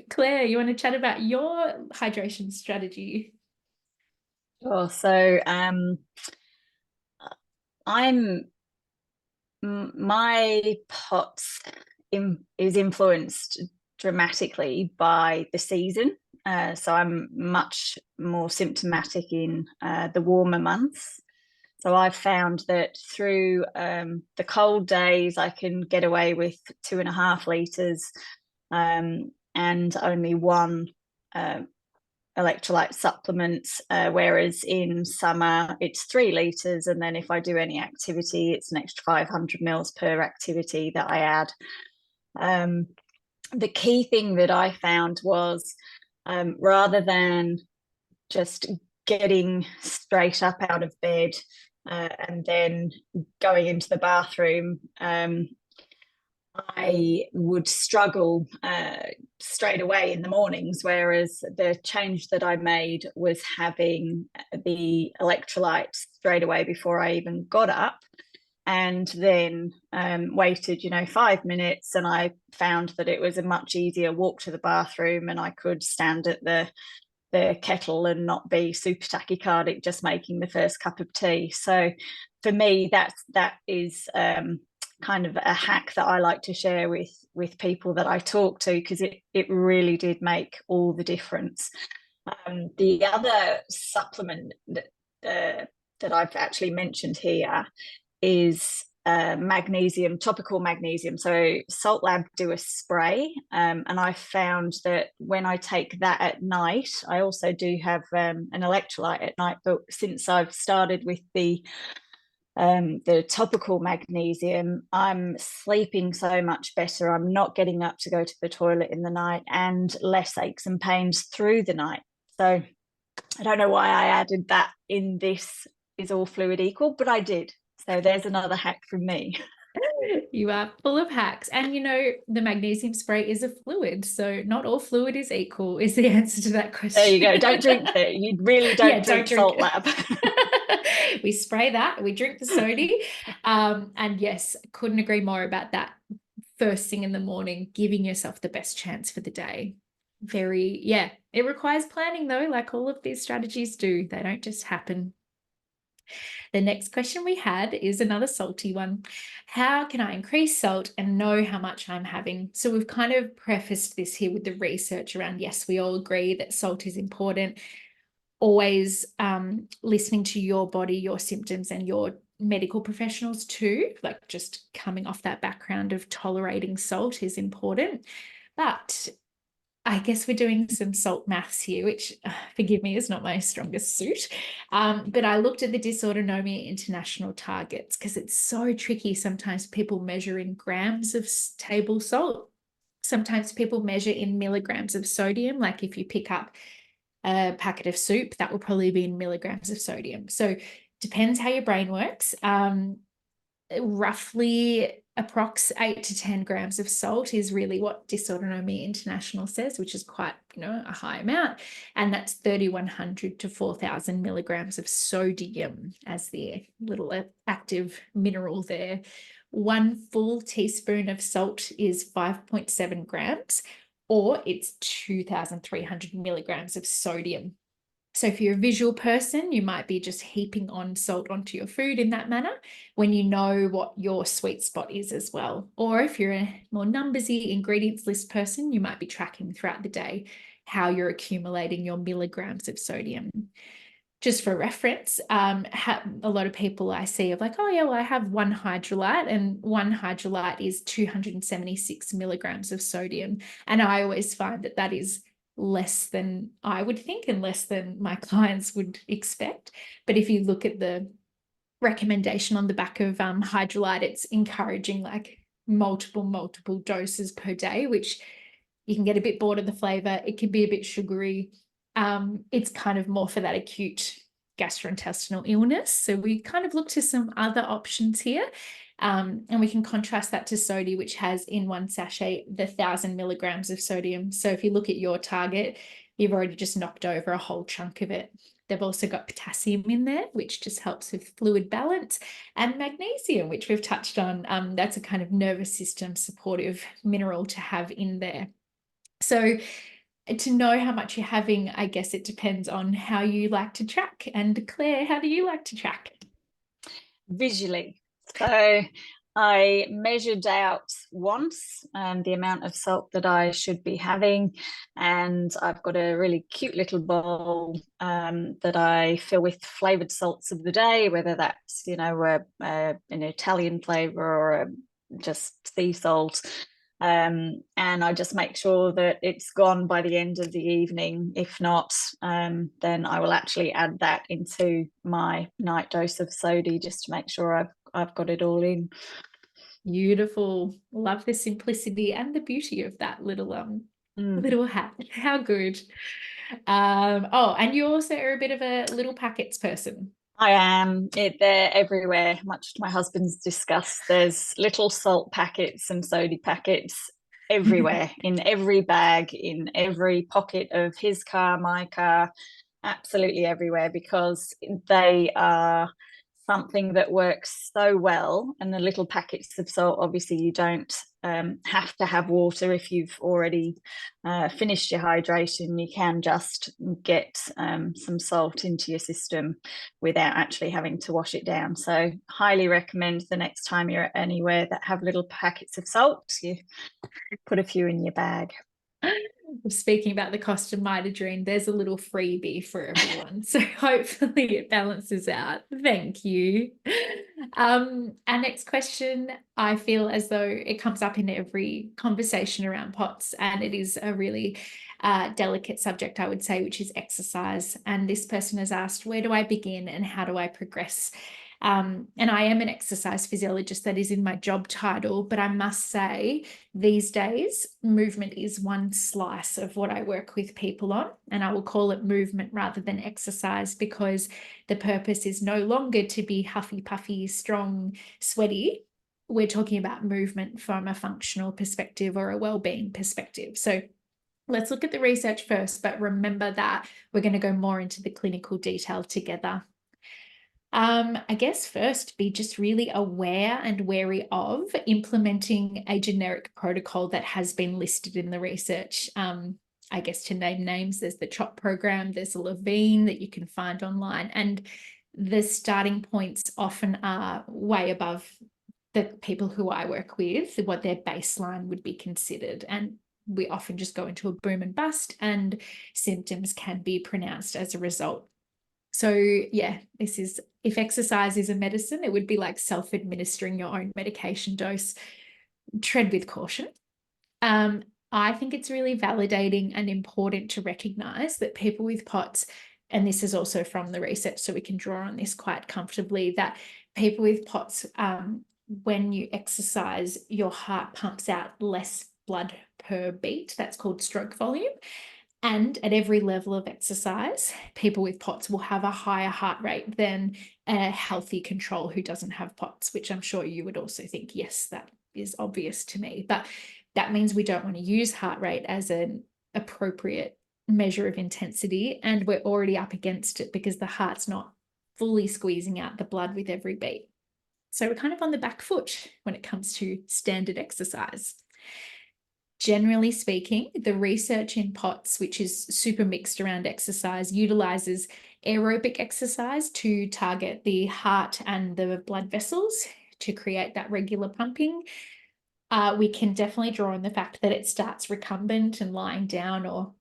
Claire, you want to chat about your hydration strategy? Sure. So my POTS is influenced dramatically by the season. So I'm much more symptomatic in the warmer months. So I've found that through the cold days, I can get away with 2.5 litres and only one electrolyte supplement, whereas in summer it's 3 litres, and then if I do any activity, it's an extra 500 mils per activity that I add. The key thing that I found was rather than just getting straight up out of bed and then going into the bathroom, I would struggle straight away in the mornings, whereas the change that I made was having the electrolytes straight away before I even got up, and then waited 5 minutes, and I found that it was a much easier walk to the bathroom, and I could stand at the kettle and not be super tachycardic just making the first cup of tea. So for me, that is kind of a hack that I like to share with people that I talk to, because it really did make all the difference. The other supplement that I've actually mentioned here is magnesium, topical magnesium. So Salt Lab do a spray, and I found that when I take that at night, I also do have an electrolyte at night, but since I've started with the topical magnesium, I'm sleeping so much better. I'm not getting up to go to the toilet in the night, and less aches and pains through the night. So I don't know why I added that in this is all fluid equal, but I did. So there's another hack from me. You are full of hacks. And the magnesium spray is a fluid, so not all fluid is equal is the answer to that question. There you go. Don't drink it. You really don't drink Salt Lab. We spray that, we drink the soda. And yes, couldn't agree more about that. First thing in the morning, giving yourself the best chance for the day. It requires planning though, like all of these strategies do. They don't just happen. The next question we had is another salty one. How can I increase salt and know how much I'm having? So we've kind of prefaced this here with the research around, yes, we all agree that salt is important. Always listening to your body, your symptoms, and your medical professionals too, like just coming off that background of tolerating salt is important. But I guess we're doing some salt maths here, which, forgive me, is not my strongest suit. But I looked at the Dysautonomia international targets, because it's so tricky. Sometimes people measure in grams of table salt. Sometimes people measure in milligrams of sodium. Like if you pick up a packet of soup, that will probably be in milligrams of sodium. So depends how your brain works.Roughly approx 8 to 10 grams of salt is really what Dysautonomia International says, which is quite, a high amount. And that's 3,100 to 4,000 milligrams of sodium as the little active mineral there. 1 full teaspoon of salt is 5.7 grams, or it's 2,300 milligrams of sodium. So if you're a visual person, you might be just heaping on salt onto your food in that manner when you know what your sweet spot is as well. Or if you're a more numbersy ingredients list person, you might be tracking throughout the day how you're accumulating your milligrams of sodium. Just for reference, a lot of people I see of like, oh yeah, well I have 1 hydrolyte, and 1 hydrolyte is 276 milligrams of sodium. And I always find that is less than I would think and less than my clients would expect. But if you look at the recommendation on the back of Hydrolyte, it's encouraging like multiple doses per day, which you can get a bit bored of the flavor. It can be a bit sugary. It's kind of more for that acute gastrointestinal illness. So we kind of look to some other options here. And we can contrast that to sodium, which has in one sachet the 1,000 milligrams of sodium. So if you look at your target, you've already just knocked over a whole chunk of it. They've also got potassium in there, which just helps with fluid balance, and magnesium, which we've touched on. That's a kind of nervous system supportive mineral to have in there. So to know how much you're having, I guess it depends on how you like to track. And Claire, how do you like to track? Visually. So I measured out once the amount of salt that I should be having, and I've got a really cute little bowl that I fill with flavoured salts of the day, whether that's, you know, an Italian flavour or just sea salt. And I just make sure that it's gone by the end of the evening. If not, then I will actually add that into my night dose of sodium just to make sure I've got it all in. Beautiful. Love the simplicity and the beauty of that little little hat. How good. Oh, and you also are a bit of a little packets person. I am. They're everywhere, much to my husband's disgust. There's little salt packets and soda packets everywhere, in every bag, in every pocket of his car, my car, absolutely everywhere, because they are something that works so well. And the little packets of salt, obviously you don't have to have water if you've already finished your hydration. You can just get some salt into your system without actually having to wash it down. So highly recommend the next time you're anywhere that have little packets of salt, you put a few in your bag. Speaking about the cost of mitogen, there's a little freebie for everyone. So hopefully it balances out. Thank you. Our next question, I feel as though it comes up in every conversation around POTS, and it is a really delicate subject, I would say, which is exercise. And this person has asked, where do I begin and how do I progress? And I am an exercise physiologist, that is in my job title, but I must say these days movement is one slice of what I work with people on, and I will call it movement rather than exercise, because the purpose is no longer to be huffy puffy, strong, sweaty. We're talking about movement from a functional perspective or a well-being perspective. So let's look at the research first, but remember that we're going to go more into the clinical detail together. I guess first, be just really aware and wary of implementing a generic protocol that has been listed in the research. I guess to name names, there's the CHOP program, there's a Levine that you can find online, and the starting points often are way above the people who I work with, what their baseline would be considered. And we often just go into a boom and bust, and symptoms can be pronounced as a result. So yeah, this is, if exercise is a medicine, it would be like self-administering your own medication dose. Tread with caution. I think it's really validating and important to recognize that people with POTS, and this is also from the research, so we can draw on this quite comfortably, that people with POTS, when you exercise, your heart pumps out less blood per beat. That's called stroke volume. And at every level of exercise, people with POTS will have a higher heart rate than a healthy control who doesn't have POTS, which I'm sure you would also think, yes, that is obvious to me. But that means we don't want to use heart rate as an appropriate measure of intensity. And we're already up against it because the heart's not fully squeezing out the blood with every beat. So we're kind of on the back foot when it comes to standard exercise. Generally speaking, the research in POTS, which is super mixed around exercise, utilizes aerobic exercise to target the heart and the blood vessels to create that regular pumping. We can definitely draw on the fact that it starts recumbent and lying down or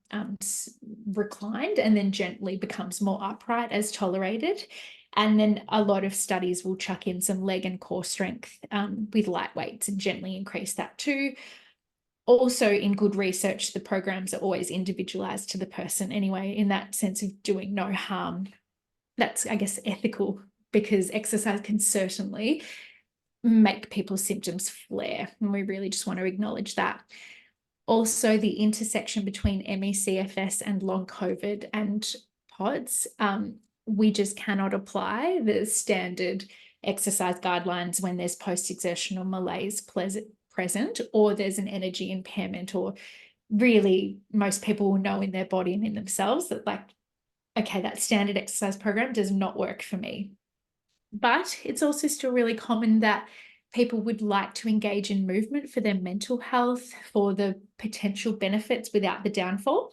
reclined, and then gently becomes more upright as tolerated. And then a lot of studies will chuck in some leg and core strength with light weights and gently increase that too. Also, in good research, the programs are always individualized to the person anyway, in that sense of doing no harm. That's, I guess, ethical, because exercise can certainly make people's symptoms flare, and we really just want to acknowledge that. Also, the intersection between ME/CFS and long COVID and PODS, we just cannot apply the standard exercise guidelines when there's post-exertional malaise present, or there's an energy impairment, or really most people will know in their body and in themselves that, like, okay, that standard exercise program does not work for me. But it's also still really common that people would like to engage in movement for their mental health, for the potential benefits without the downfall.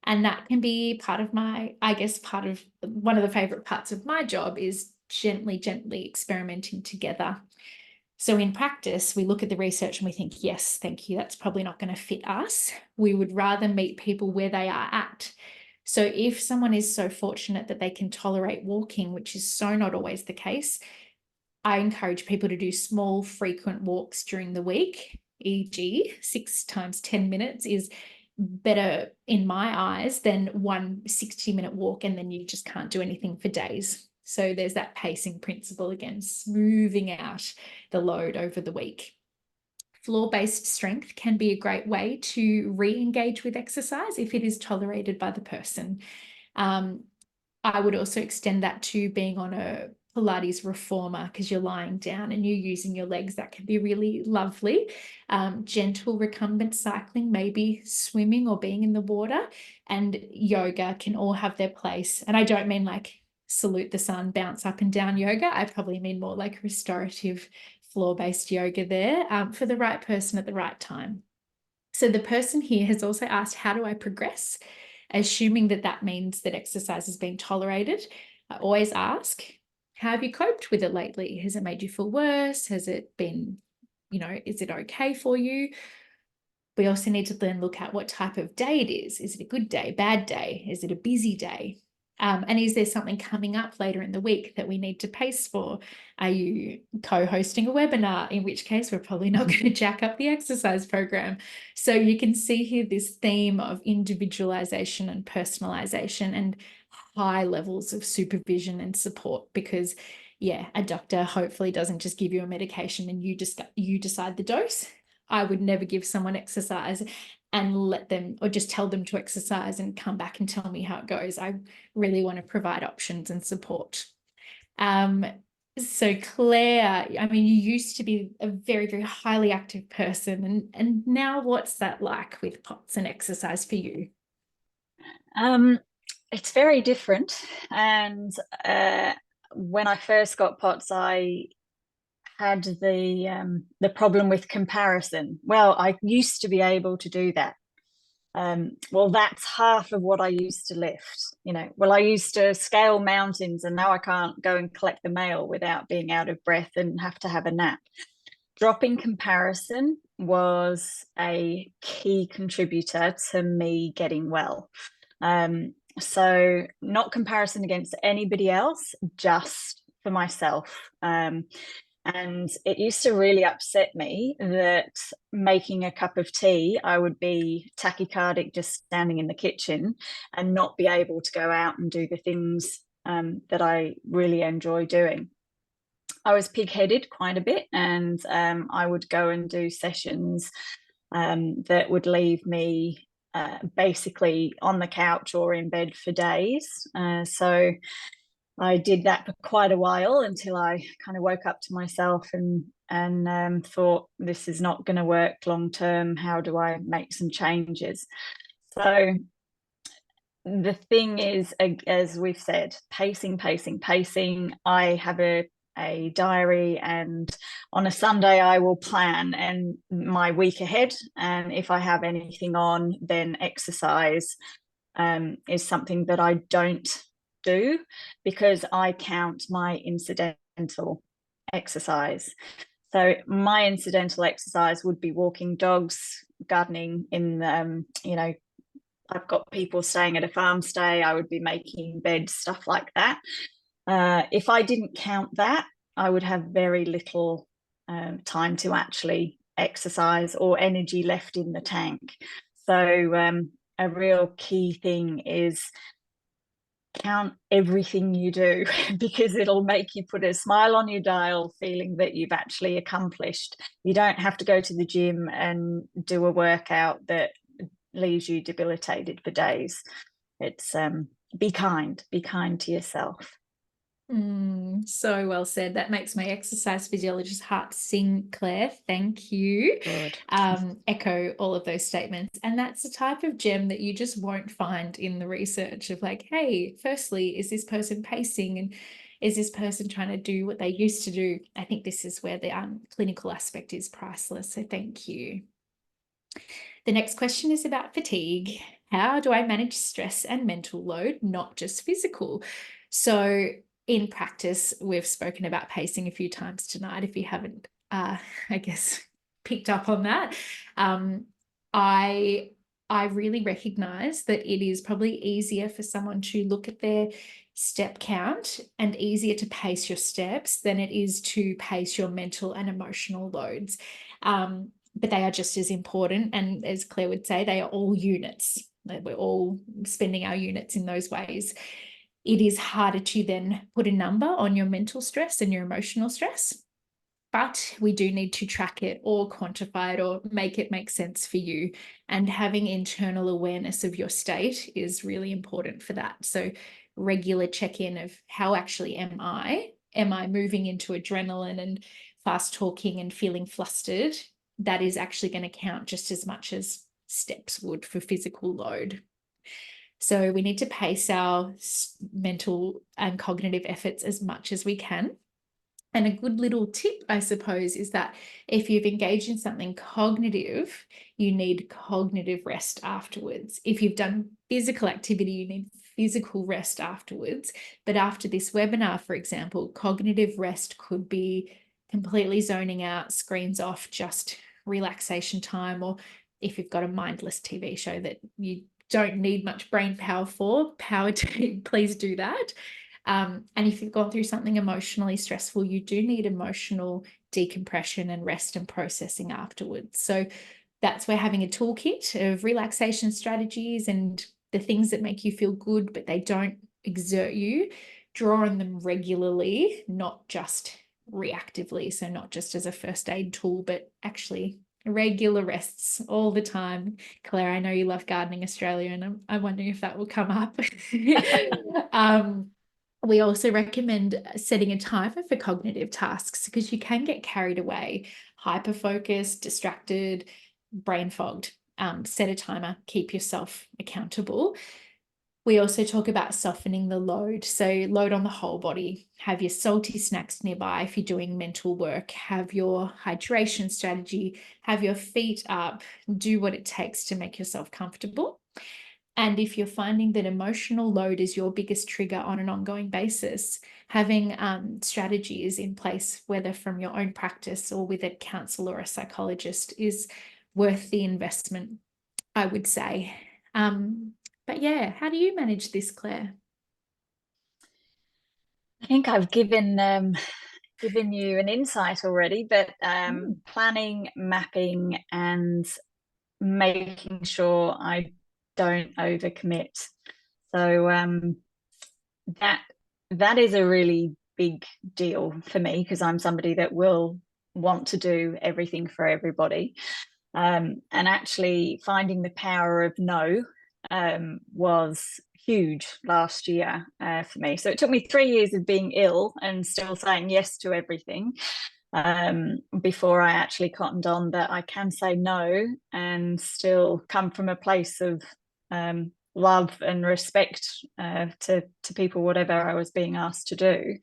And that can be part of my, I guess, part of one of the favorite parts of my job is gently experimenting together. So in practice, we look at the research and we think, yes, thank you, that's probably not going to fit us. We would rather meet people where they are at. So if someone is so fortunate that they can tolerate walking, which is so not always the case, I encourage people to do small, frequent walks during the week, e.g. 6 times 10 minutes is better in my eyes than one 60-minute walk and then you just can't do anything for days. So there's that pacing principle again, smoothing out the load over the week. Floor-based strength can be a great way to re-engage with exercise if it is tolerated by the person. I would also extend that to being on a Pilates reformer, because you're lying down and you're using your legs. That can be really lovely. Gentle recumbent cycling, maybe swimming or being in the water, and yoga can all have their place. And I don't mean like salute the sun, bounce up and down yoga. I probably mean more like restorative floor-based yoga there, for the right person at the right time. So the person here has also asked, how do I progress? Assuming that that means that exercise is being tolerated. I always ask, how have you coped with it lately? Has it made you feel worse? Has it been, is it okay for you? We also need to then look at what type of day it is. Is it a good day, bad day? Is it a busy day? And is there something coming up later in the week that we need to pace for? Are you co-hosting a webinar? In which case, we're probably not going to jack up the exercise program. So you can see here this theme of individualization and personalization and high levels of supervision and support, because, yeah, a doctor hopefully doesn't just give you a medication and you decide the dose. I would never give someone exercise and let them, or just tell them to exercise and come back and tell me how it goes. I really want to provide options and support. So Claire, I mean, you used to be a very, very highly active person, and now what's that like with POTS and exercise for you? It's very different. And when I first got POTS, I had the problem with comparison. Well, I used to be able to do that. Well, that's half of what I used to lift. Well, I used to scale mountains, and now I can't go and collect the mail without being out of breath and have to have a nap. Dropping comparison was a key contributor to me getting well. So not comparison against anybody else, just for myself. And it used to really upset me that making a cup of tea, I would be tachycardic just standing in the kitchen and not be able to go out and do the things that I really enjoy doing. I was pig-headed quite a bit, and I would go and do sessions that would leave me basically on the couch or in bed for days. So I did that for quite a while until I kind of woke up to myself and thought, this is not going to work long term. How do I make some changes? So the thing is, as we've said, pacing. I have a diary, and on a Sunday I will plan and my week ahead, and if I have anything on, then exercise is something that I don't do, because I count my incidental exercise. So my incidental exercise would be walking dogs, gardening in I've got people staying at a farm stay, I would be making beds, stuff like that. If I didn't count that, I would have very little time to actually exercise or energy left in the tank. So a real key thing is count everything you do, because it'll make you put a smile on your dial, feeling that you've actually accomplished. You don't have to go to the gym and do a workout that leaves you debilitated for days. It's be kind to yourself. So well said. That makes my exercise physiologist heart sing, Claire. Thank you. Good. Echo all of those statements. And that's the type of gem that you just won't find in the research of like, hey, firstly, is this person pacing, and is this person trying to do what they used to do? I think this is where the clinical aspect is priceless. So thank you. The next question is about fatigue. How do I manage stress and mental load, not just physical? So in practice, we've spoken about pacing a few times tonight. If you haven't, I guess, picked up on that, I really recognize that it is probably easier for someone to look at their step count and easier to pace your steps than it is to pace your mental and emotional loads. But they are just as important. And as Claire would say, they are all units. We're all spending our units in those ways. It is harder to then put a number on your mental stress and your emotional stress, but we do need to track it or quantify it or make it make sense for you. And having internal awareness of your state is really important for that. So regular check-in of how actually am I? Am I moving into adrenaline and fast talking and feeling flustered? That is actually going to count just as much as steps would for physical load. So we need to pace our mental and cognitive efforts as much as we can. And a good little tip, I suppose, is that if you've engaged in something cognitive, you need cognitive rest afterwards. If you've done physical activity, you need physical rest afterwards. But after this webinar, for example, cognitive rest could be completely zoning out, screens off, just relaxation time, or if you've got a mindless TV show that you don't need much brain power for, power to please do that. And if you've gone through something emotionally stressful, you do need emotional decompression and rest and processing afterwards. So that's where having a toolkit of relaxation strategies and the things that make you feel good, but they don't exert you, draw on them regularly, not just reactively. So not just as a first aid tool, but actually regular rests all the time. Claire, I know you love Gardening Australia, and I'm wondering if that will come up. We also recommend setting a timer for cognitive tasks, because you can get carried away, hyper-focused, distracted, brain fogged. Set a timer, keep yourself accountable. We also talk about softening the load. So load on the whole body. Have your salty snacks nearby if you're doing mental work. Have your hydration strategy. Have your feet up. Do what it takes to make yourself comfortable. And if you're finding that emotional load is your biggest trigger on an ongoing basis, having strategies in place, whether from your own practice or with a counsellor or a psychologist, is worth the investment, I would say. But yeah, how do you manage this, Claire? I think I've given you an insight already, but planning, mapping, and making sure I don't overcommit. So that is a really big deal for me, because I'm somebody that will want to do everything for everybody. And actually finding the power of no was huge last year for me. So it took me 3 years of being ill and still saying yes to everything before I actually cottoned on that I can say no and still come from a place of love and respect to people, whatever I was being asked to do,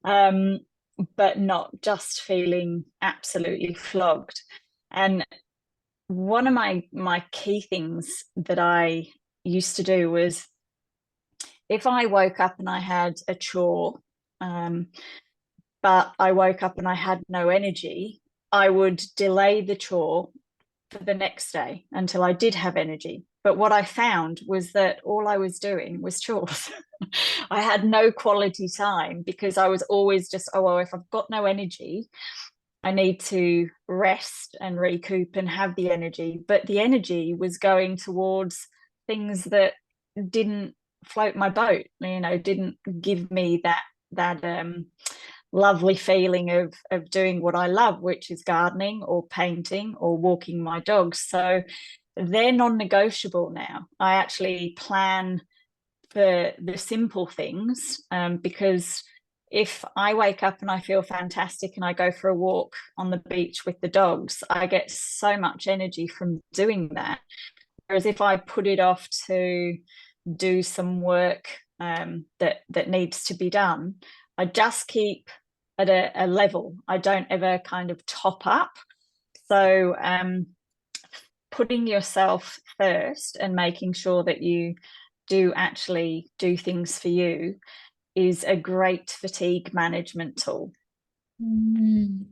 but not just feeling absolutely flogged. And one of my key things that I used to do was, if I woke up and I had a chore, but I woke up and I had no energy, I would delay the chore for the next day until I did have energy. But what I found was that all I was doing was chores. I had no quality time, because I was always just, oh, well, if I've got no energy, I need to rest and recoup and have the energy. But the energy was going towards things that didn't float my boat, you know, didn't give me that lovely feeling of doing what I love, which is gardening or painting or walking my dogs. So they're non-negotiable now. I actually plan for the simple things, because if I wake up and I feel fantastic and I go for a walk on the beach with the dogs, I get so much energy from doing that. Whereas if I put it off to do some work that needs to be done, I just keep at a level. I don't ever kind of top up. So putting yourself first and making sure that you do actually do things for you is a great fatigue management tool.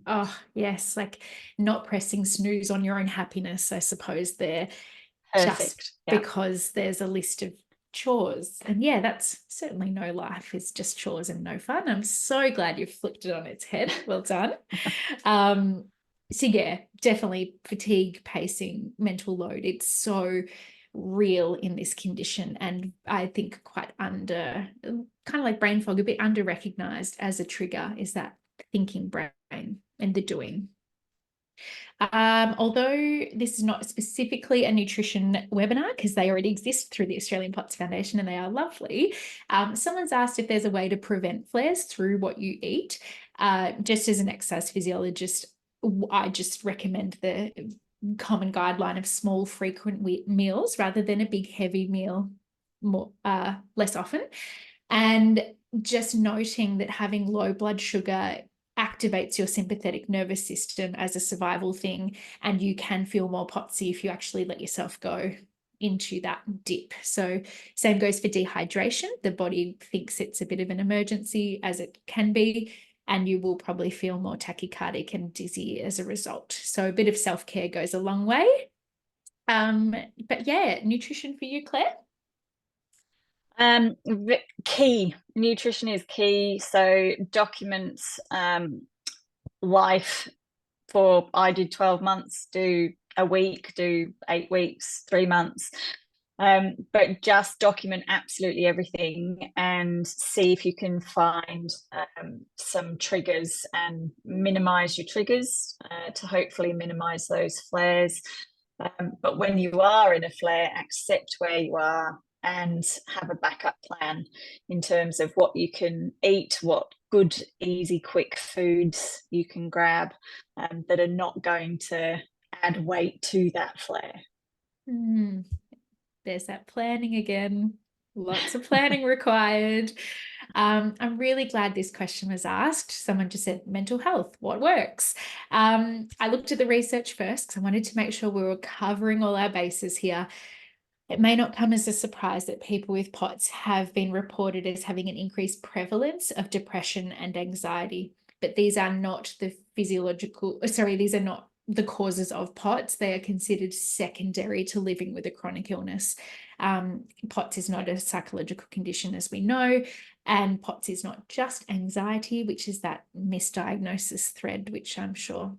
Oh, yes, like not pressing snooze on your own happiness, I suppose, there. Perfect. Just because there's a list of chores. And yeah, that's certainly no life, is just chores and no fun. I'm so glad you've flipped it on its head. Well done. So yeah, definitely fatigue, pacing, mental load. It's so real in this condition, and I think quite kind of like brain fog, a bit under recognized as a trigger, is that thinking brain and the doing. Although this is not specifically a nutrition webinar, because they already exist through the Australian POTS Foundation and they are lovely, someone's asked if there's a way to prevent flares through what you eat. Just as an exercise physiologist, I just recommend the common guideline of small, frequent meals rather than a big, heavy meal less often. And just noting that having low blood sugar activates your sympathetic nervous system as a survival thing, and you can feel more potsy if you actually let yourself go into that dip. So same goes for dehydration. The body thinks it's a bit of an emergency, as it can be, and you will probably feel more tachycardic and dizzy as a result. So a bit of self-care goes a long way. But yeah, nutrition for you, Claire? Key. Nutrition is key. So documents life for, I did 12 months, do a week, do 8 weeks, 3 months. But just document absolutely everything and see if you can find some triggers and minimize your triggers to hopefully minimize those flares. But when you are in a flare, accept where you are and have a backup plan in terms of what you can eat, what good, easy, quick foods you can grab that are not going to add weight to that flare. There's that planning again. Lots of planning required. I'm really glad this question was asked. Someone just said mental health, what works? I looked at the research first because I wanted to make sure we were covering all our bases here. It may not come as a surprise that people with POTS have been reported as having an increased prevalence of depression and anxiety, but these are not the these are not the causes of POTS. They are considered secondary to living with a chronic illness. POTS is not a psychological condition, as we know, and POTS is not just anxiety, which is that misdiagnosis thread, which I'm sure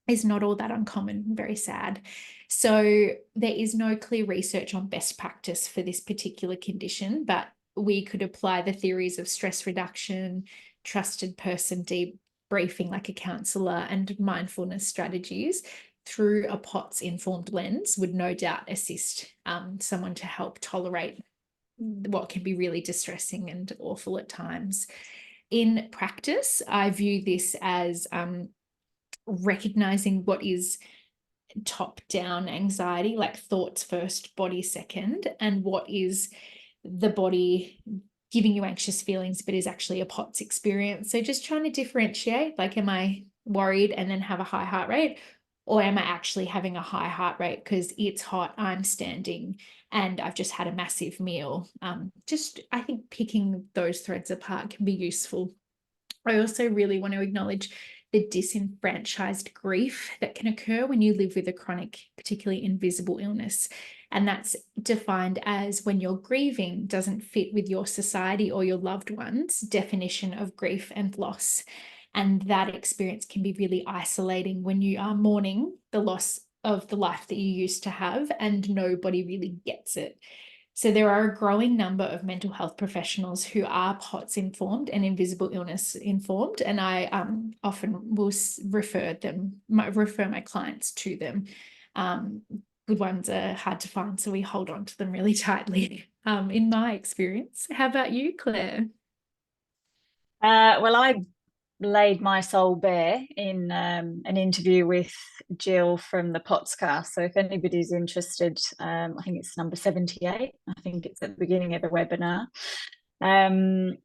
is not all that uncommon, very sad. So there is no clear research on best practice for this particular condition, but we could apply the theories of stress reduction, trusted person debriefing like a counsellor, and mindfulness strategies through a POTS informed lens would no doubt assist someone to help tolerate what can be really distressing and awful at times. In practice, I view this as recognizing what is top-down anxiety, like thoughts first, body second, and what is the body giving you anxious feelings but is actually a POTS experience. So just trying to differentiate, like, am I worried and then have a high heart rate, or am I actually having a high heart rate because it's hot, I'm standing, and I've just had a massive meal? I think picking those threads apart can be useful. I also really want to acknowledge the disenfranchised grief that can occur when you live with a chronic, particularly invisible illness. And that's defined as when your grieving doesn't fit with your society or your loved one's definition of grief and loss. And that experience can be really isolating when you are mourning the loss of the life that you used to have and nobody really gets it. So there are a growing number of mental health professionals who are POTS informed and invisible illness informed, and I often will refer my clients to them. Good ones are hard to find, so we hold on to them really tightly, in my experience. How about you, Claire? Well, I laid my soul bare in an interview with Jill from the Podcast. So if anybody's interested, I think it's number 78. I think it's at the beginning of the webinar. And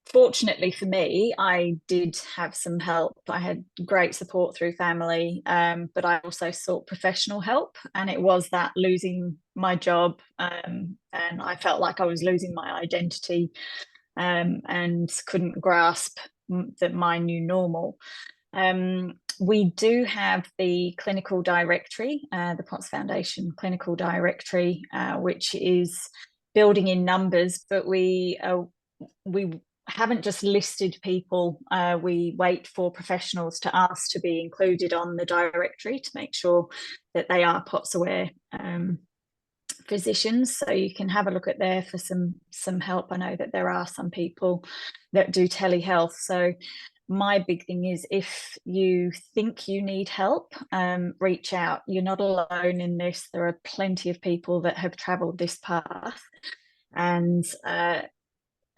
fortunately for me, I did have some help. I had great support through family, but I also sought professional help. And it was that losing my job, and I felt like I was losing my identity, and couldn't grasp that my new normal. We do have the clinical directory, the POTS Foundation clinical directory, which is building in numbers, but we haven't just listed people. We wait for professionals to ask to be included on the directory to make sure that they are POTS aware physicians. So you can have a look at there for some help. I know that there are some people that do telehealth. So my big thing is, if you think you need help, reach out. You're not alone in this. There are plenty of people that have traveled this path. And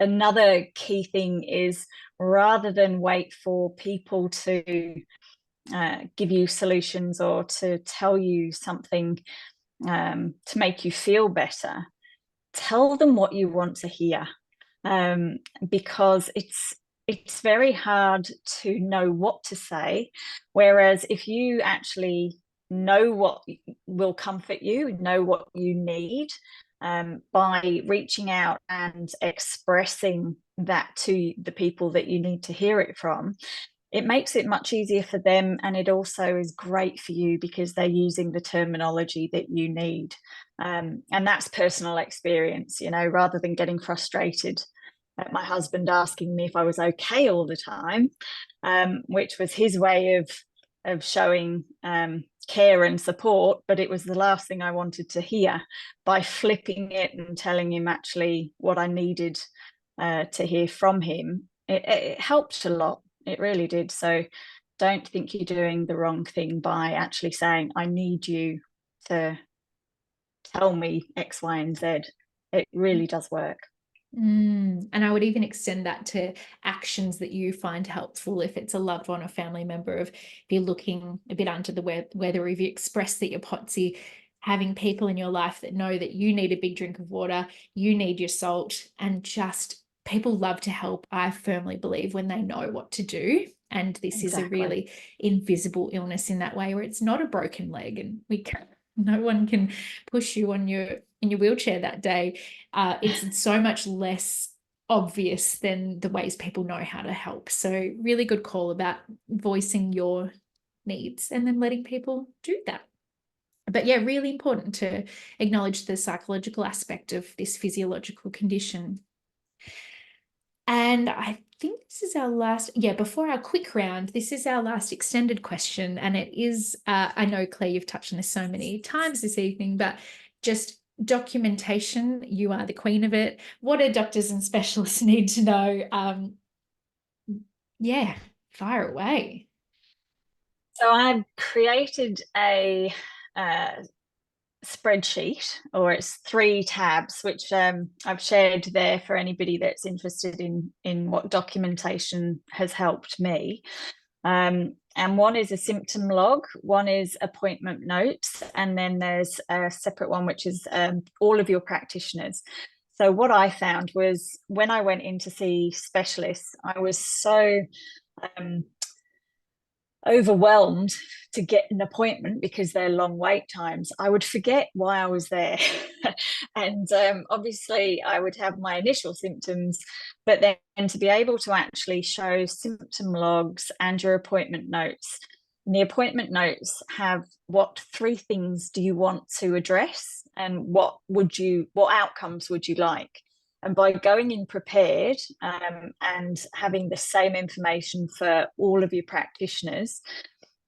another key thing is, rather than wait for people to give you solutions or to tell you something to make you feel better, tell them what you want to hear, because it's very hard to know what to say. Whereas if you actually know what will comfort you, know what you need, by reaching out and expressing that to the people that you need to hear it from, it makes it much easier for them. And it also is great for you because they're using the terminology that you need. And that's personal experience, you know, rather than getting frustrated at my husband asking me if I was okay all the time, which was his way of showing care and support, but it was the last thing I wanted to hear. By flipping it and telling him actually what I needed to hear from him, it helped a lot. It really did. So don't think you're doing the wrong thing by actually saying, I need you to tell me X, Y, and Z. It really does work. And I would even extend that to actions that you find helpful. If it's a loved one or family member, if you're looking a bit under the weather, if you express that you're potsy, having people in your life that know that you need a big drink of water, you need your salt, and just people love to help, I firmly believe, when they know what to do. And this is a really invisible illness in that way, where it's not a broken leg and no one can push you in your wheelchair that day. It's so much less obvious than the ways people know how to help. So really good call about voicing your needs and then letting people do that. But yeah, really important to acknowledge the psychological aspect of this physiological condition. And I think this is our last, before our quick round, this is our last extended question. And it is, I know, Claire, you've touched on this so many times this evening, but just documentation, you are the queen of it. What do doctors and specialists need to know? Fire away. So I've created a spreadsheet, or it's 3 tabs, which I've shared there for anybody that's interested in what documentation has helped me. And one is a symptom log, one is appointment notes, and then there's a separate one which is all of your practitioners. So what I found was, when I went in to see specialists, I was so overwhelmed to get an appointment because they're long wait times. I would forget why I was there. And obviously I would have my initial symptoms, but then to be able to actually show symptom logs and your appointment notes. And the appointment notes have what 3 things do you want to address, and what outcomes would you like? And by going in prepared and having the same information for all of your practitioners,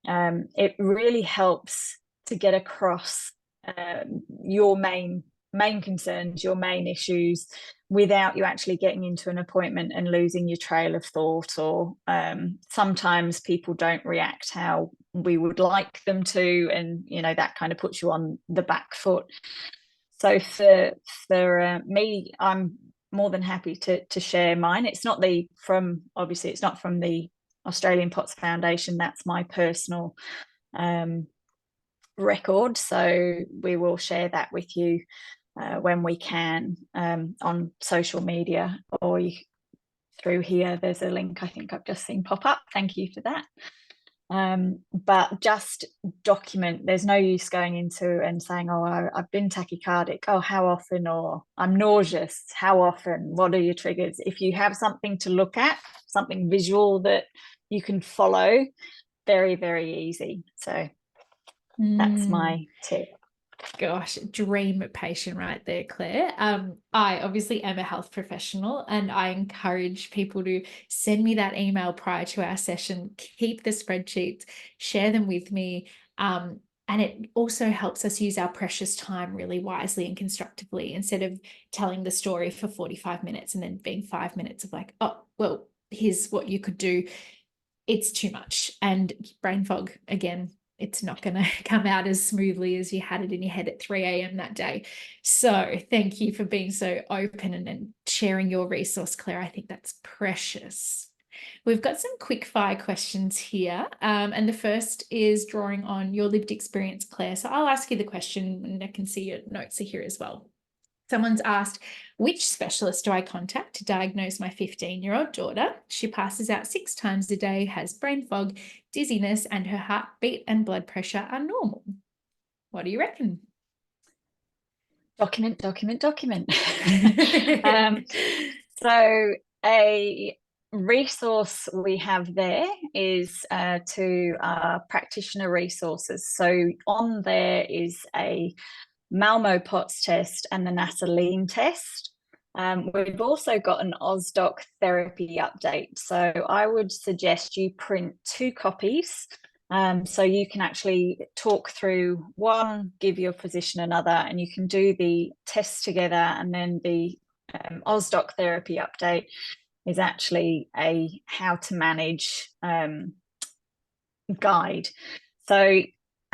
it really helps to get across your main concerns, your main issues, without you actually getting into an appointment and losing your trail of thought. Or sometimes people don't react how we would like them to, and that kind of puts you on the back foot. So for me, I'm more than happy to share mine. It's not from the Australian POTS Foundation. That's my personal record. So we will share that with you when we can on social media, or through here. There's a link I think I've just seen pop up. Thank you for that. But just document. There's no use going into and saying, oh, I've been tachycardic, oh, how often? Or I'm nauseous, how often? What are your triggers? If you have something to look at, something visual that you can follow, very, very easy. So that's my tip. Gosh, dream patient right there, Claire. I obviously am a health professional, and I encourage people to send me that email prior to our session, keep the spreadsheets, share them with me. And it also helps us use our precious time really wisely and constructively, instead of telling the story for 45 minutes and then being 5 minutes of like, oh, well, here's what you could do. It's too much. And brain fog, again, it's not going to come out as smoothly as you had it in your head at 3 a.m. that day. So thank you for being so open and sharing your resource, Claire. I think that's precious. We've got some quick fire questions here. And the first is drawing on your lived experience, Claire. So I'll ask you the question, and I can see your notes are here as well. Someone's asked, which specialist do I contact to diagnose my 15-year-old daughter? She passes out 6 times a day, has brain fog, dizziness, and her heartbeat and blood pressure are normal. What do you reckon? Document. So a resource we have there is to our practitioner resources. So on there is a Malmo POTS test and the NASA lean test. We've also got an Ausdoc therapy update. So I would suggest you print 2 copies, so you can actually talk through one, give your physician another, and you can do the tests together. And then the Ausdoc therapy update is actually a how to manage guide. So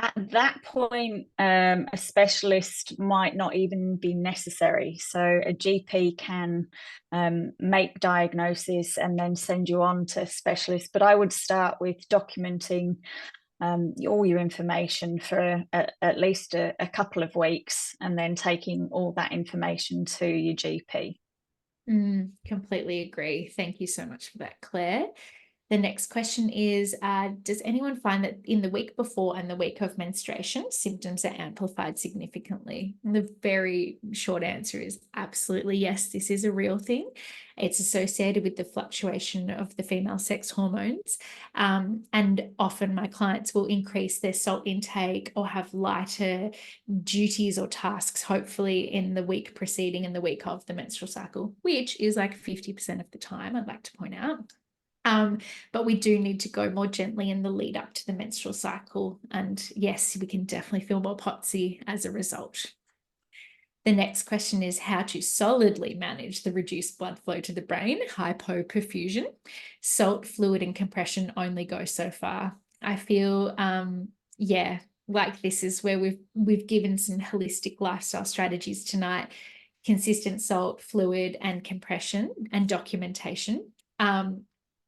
at that point, a specialist might not even be necessary. So a GP can make diagnosis and then send you on to a specialist. But I would start with documenting all your information for at least a couple of weeks, and then taking all that information to your GP. Completely agree. Thank you so much for that, Claire. The next question is, does anyone find that in the week before and the week of menstruation, symptoms are amplified significantly? And the very short answer is absolutely yes, this is a real thing. It's associated with the fluctuation of the female sex hormones. And often my clients will increase their salt intake or have lighter duties or tasks, hopefully in the week preceding and the week of the menstrual cycle, which is like 50% of the time, I'd like to point out. But we do need to go more gently in the lead up to the menstrual cycle. And yes, we can definitely feel more potsy as a result. The next question is how to solidly manage the reduced blood flow to the brain, hypoperfusion. Salt, fluid, and compression only go so far. I feel, like this is where we've given some holistic lifestyle strategies tonight: consistent salt, fluid, and compression, and documentation.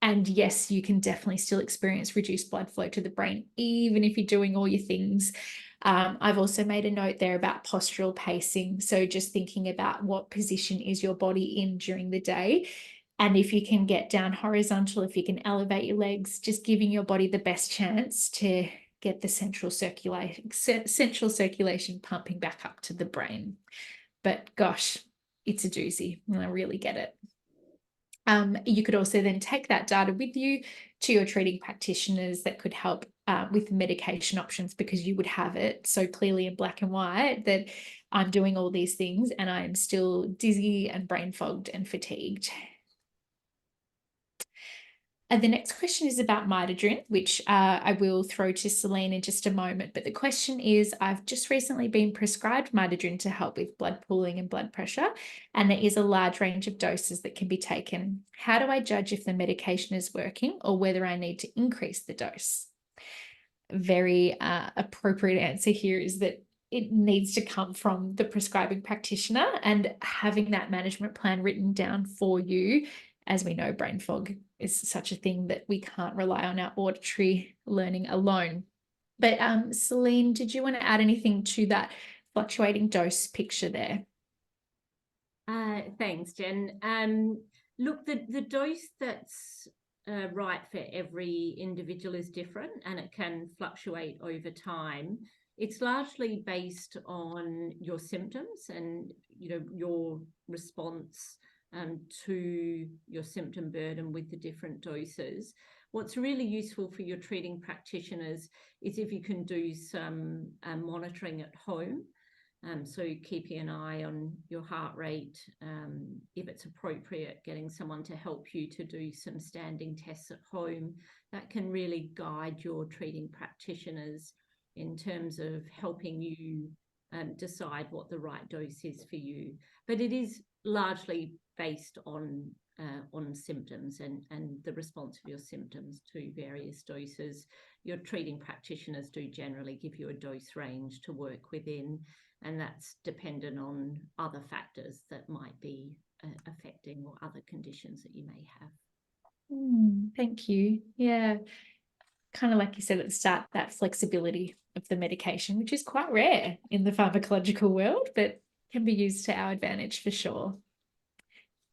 And yes, you can definitely still experience reduced blood flow to the brain, even if you're doing all your things. I've also made a note there about postural pacing. So just thinking about what position is your body in during the day. And if you can get down horizontal, if you can elevate your legs, just giving your body the best chance to get the central circulation pumping back up to the brain. But gosh, it's a doozy, and I really get it. You could also then take that data with you to your treating practitioners that could help with medication options, because you would have it so clearly in black and white that I'm doing all these things and I'm still dizzy and brain fogged and fatigued. And the next question is about midodrine, which I will throw to Celine in just a moment. But the question is, I've just recently been prescribed midodrine to help with blood pooling and blood pressure, and there is a large range of doses that can be taken. How do I judge if the medication is working or whether I need to increase the dose? Very appropriate answer here is that it needs to come from the prescribing practitioner, and having that management plan written down for you. As we know, brain fog is such a thing that we can't rely on our auditory learning alone. But Celine, did you want to add anything to that fluctuating dose picture there? Thanks, Jen. Look, the dose that's right for every individual is different, and it can fluctuate over time. It's largely based on your symptoms and, you know, your response to your symptom burden with the different doses. What's really useful for your treating practitioners is if you can do some monitoring at home. So keeping an eye on your heart rate, if it's appropriate, getting someone to help you to do some standing tests at home. That can really guide your treating practitioners in terms of helping you decide what the right dose is for you. But it is largely based on symptoms and the response of your symptoms to various doses. Your treating practitioners do generally give you a dose range to work within, and that's dependent on other factors that might be affecting, or other conditions that you may have. Thank you. Yeah, kind of like you said at the start, that flexibility of the medication, which is quite rare in the pharmacological world, but can be used to our advantage for sure.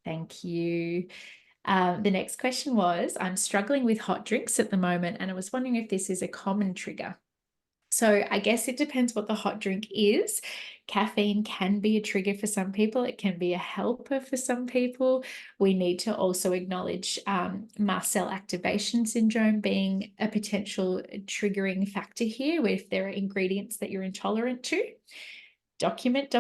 Thank you. The next question was, I'm struggling with hot drinks at the moment, and I was wondering if this is a common trigger. So I guess it depends what the hot drink is. Caffeine can be a trigger for some people. It can be a helper for some people. We need to also acknowledge mast cell activation syndrome being a potential triggering factor here, if there are ingredients that you're intolerant to. Document.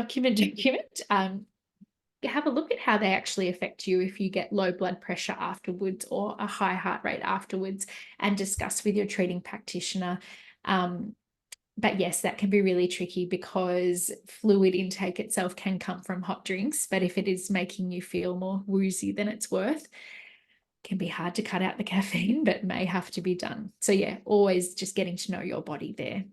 Have a look at how they actually affect you if you get low blood pressure afterwards or a high heart rate afterwards, and discuss with your treating practitioner. But yes, that can be really tricky because fluid intake itself can come from hot drinks, but if it is making you feel more woozy than it's worth, it can be hard to cut out the caffeine, but may have to be done. So yeah, always just getting to know your body there.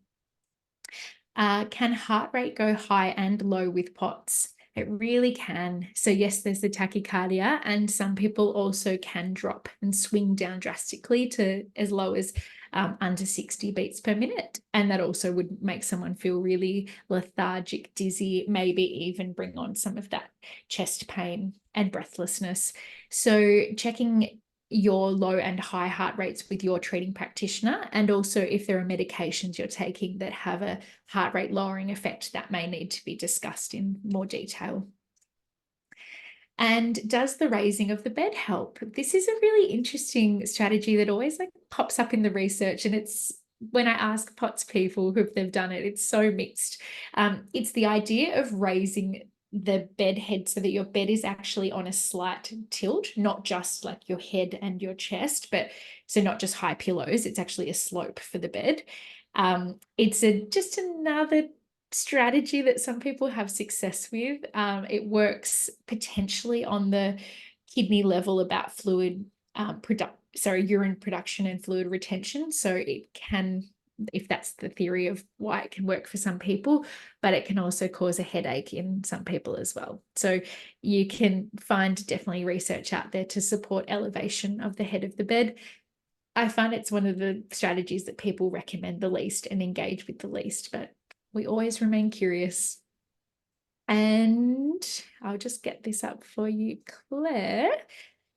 Can heart rate go high and low with POTS? It really can. So yes, there's the tachycardia, and some people also can drop and swing down drastically to as low as under 60 beats per minute. And that also would make someone feel really lethargic, dizzy, maybe even bring on some of that chest pain and breathlessness. So checking your low and high heart rates with your treating practitioner, and also if there are medications you're taking that have a heart rate lowering effect, that may need to be discussed in more detail. And does the raising of the bed help? This is a really interesting strategy that always pops up in the research, and it's when I ask POTS people who they've done it, it's so mixed. It's the idea of raising the bed head so that your bed is actually on a slight tilt, not just like your head and your chest, but so not just high pillows, it's actually a slope for the bed. It's just another strategy that some people have success with. It works potentially on the kidney level about fluid urine production and fluid retention. So it can, if that's the theory of why it can work for some people, but it can also cause a headache in some people as well. So you can find definitely research out there to support elevation of the head of the bed. I find it's one of the strategies that people recommend the least and engage with the least, but we always remain curious. And I'll just get this up for you, Claire.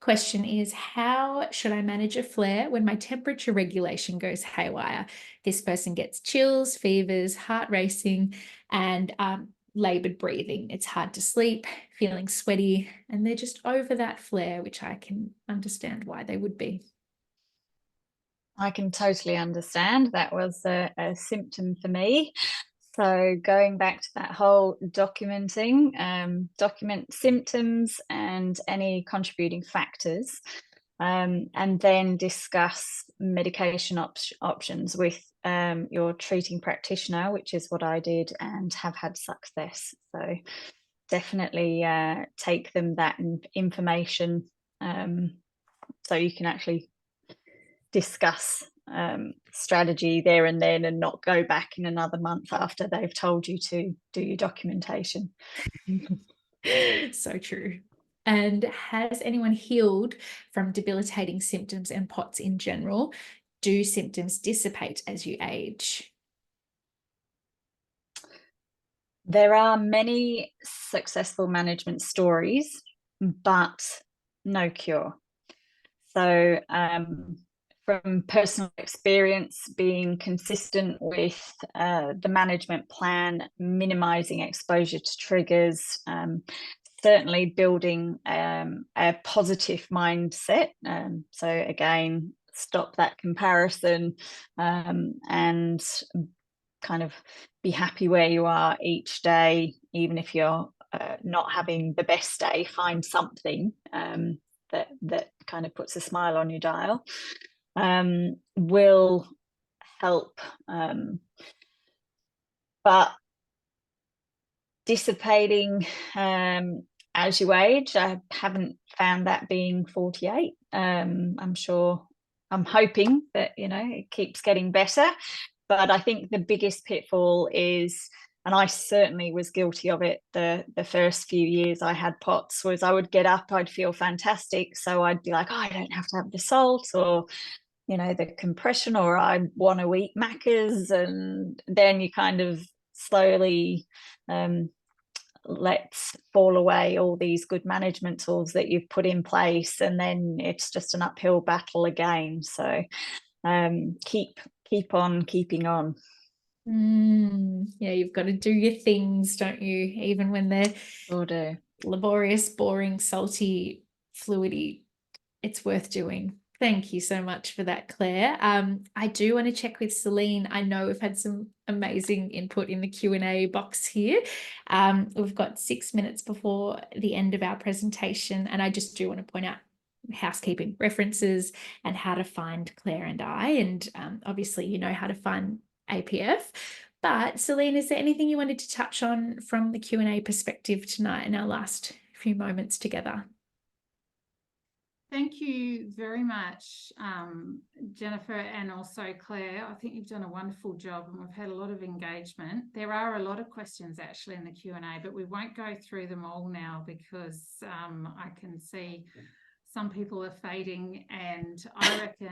Question is, how should I manage a flare when my temperature regulation goes haywire? This person gets chills, fevers, heart racing, and labored breathing. It's hard to sleep, feeling sweaty, and they're just over that flare, which I can understand why they would be. I can totally understand. That was a symptom for me. So going back to that whole documenting, document symptoms and any contributing factors, and then discuss medication options with your treating practitioner, which is what I did and have had success. So definitely take them that information so you can actually discuss strategy there and then, and not go back in another month after they've told you to do your documentation. So true. And has anyone healed from debilitating symptoms and POTS in general? Do symptoms dissipate as you age? There are many successful management stories, but no cure. So from personal experience, being consistent with the management plan, minimizing exposure to triggers, certainly building a positive mindset. So again, stop that comparison and kind of be happy where you are each day, even if you're not having the best day. Find something that kind of puts a smile on your dial, will help. But dissipating as you age, I haven't found that being 48. I'm sure, I'm hoping that, you know, it keeps getting better. But I think the biggest pitfall is, and I certainly was guilty of it the first few years I had POTS, was I would get up, I'd feel fantastic. So I'd be like, oh, I don't have to have the salt or, you know, the compression, or I'd want to eat macas. And then you kind of slowly let's fall away all these good management tools that you've put in place. And then it's just an uphill battle again. So keep on keeping on. Yeah, you've got to do your things, don't you? Even when they're laborious, boring, salty, fluidy, it's worth doing. Thank you so much for that, Claire. I do want to check with Celine. I know we've had some amazing input in the Q&A box here. We've got 6 minutes before the end of our presentation, and I just do want to point out housekeeping references and how to find Claire and I, and obviously you know how to find APF. But Celine, is there anything you wanted to touch on from the Q&A perspective tonight in our last few moments together? Thank you very much, Jennifer, and also Claire. I think you've done a wonderful job and we've had a lot of engagement. There are a lot of questions actually in the Q&A, but we won't go through them all now because I can see some people are fading, and I reckon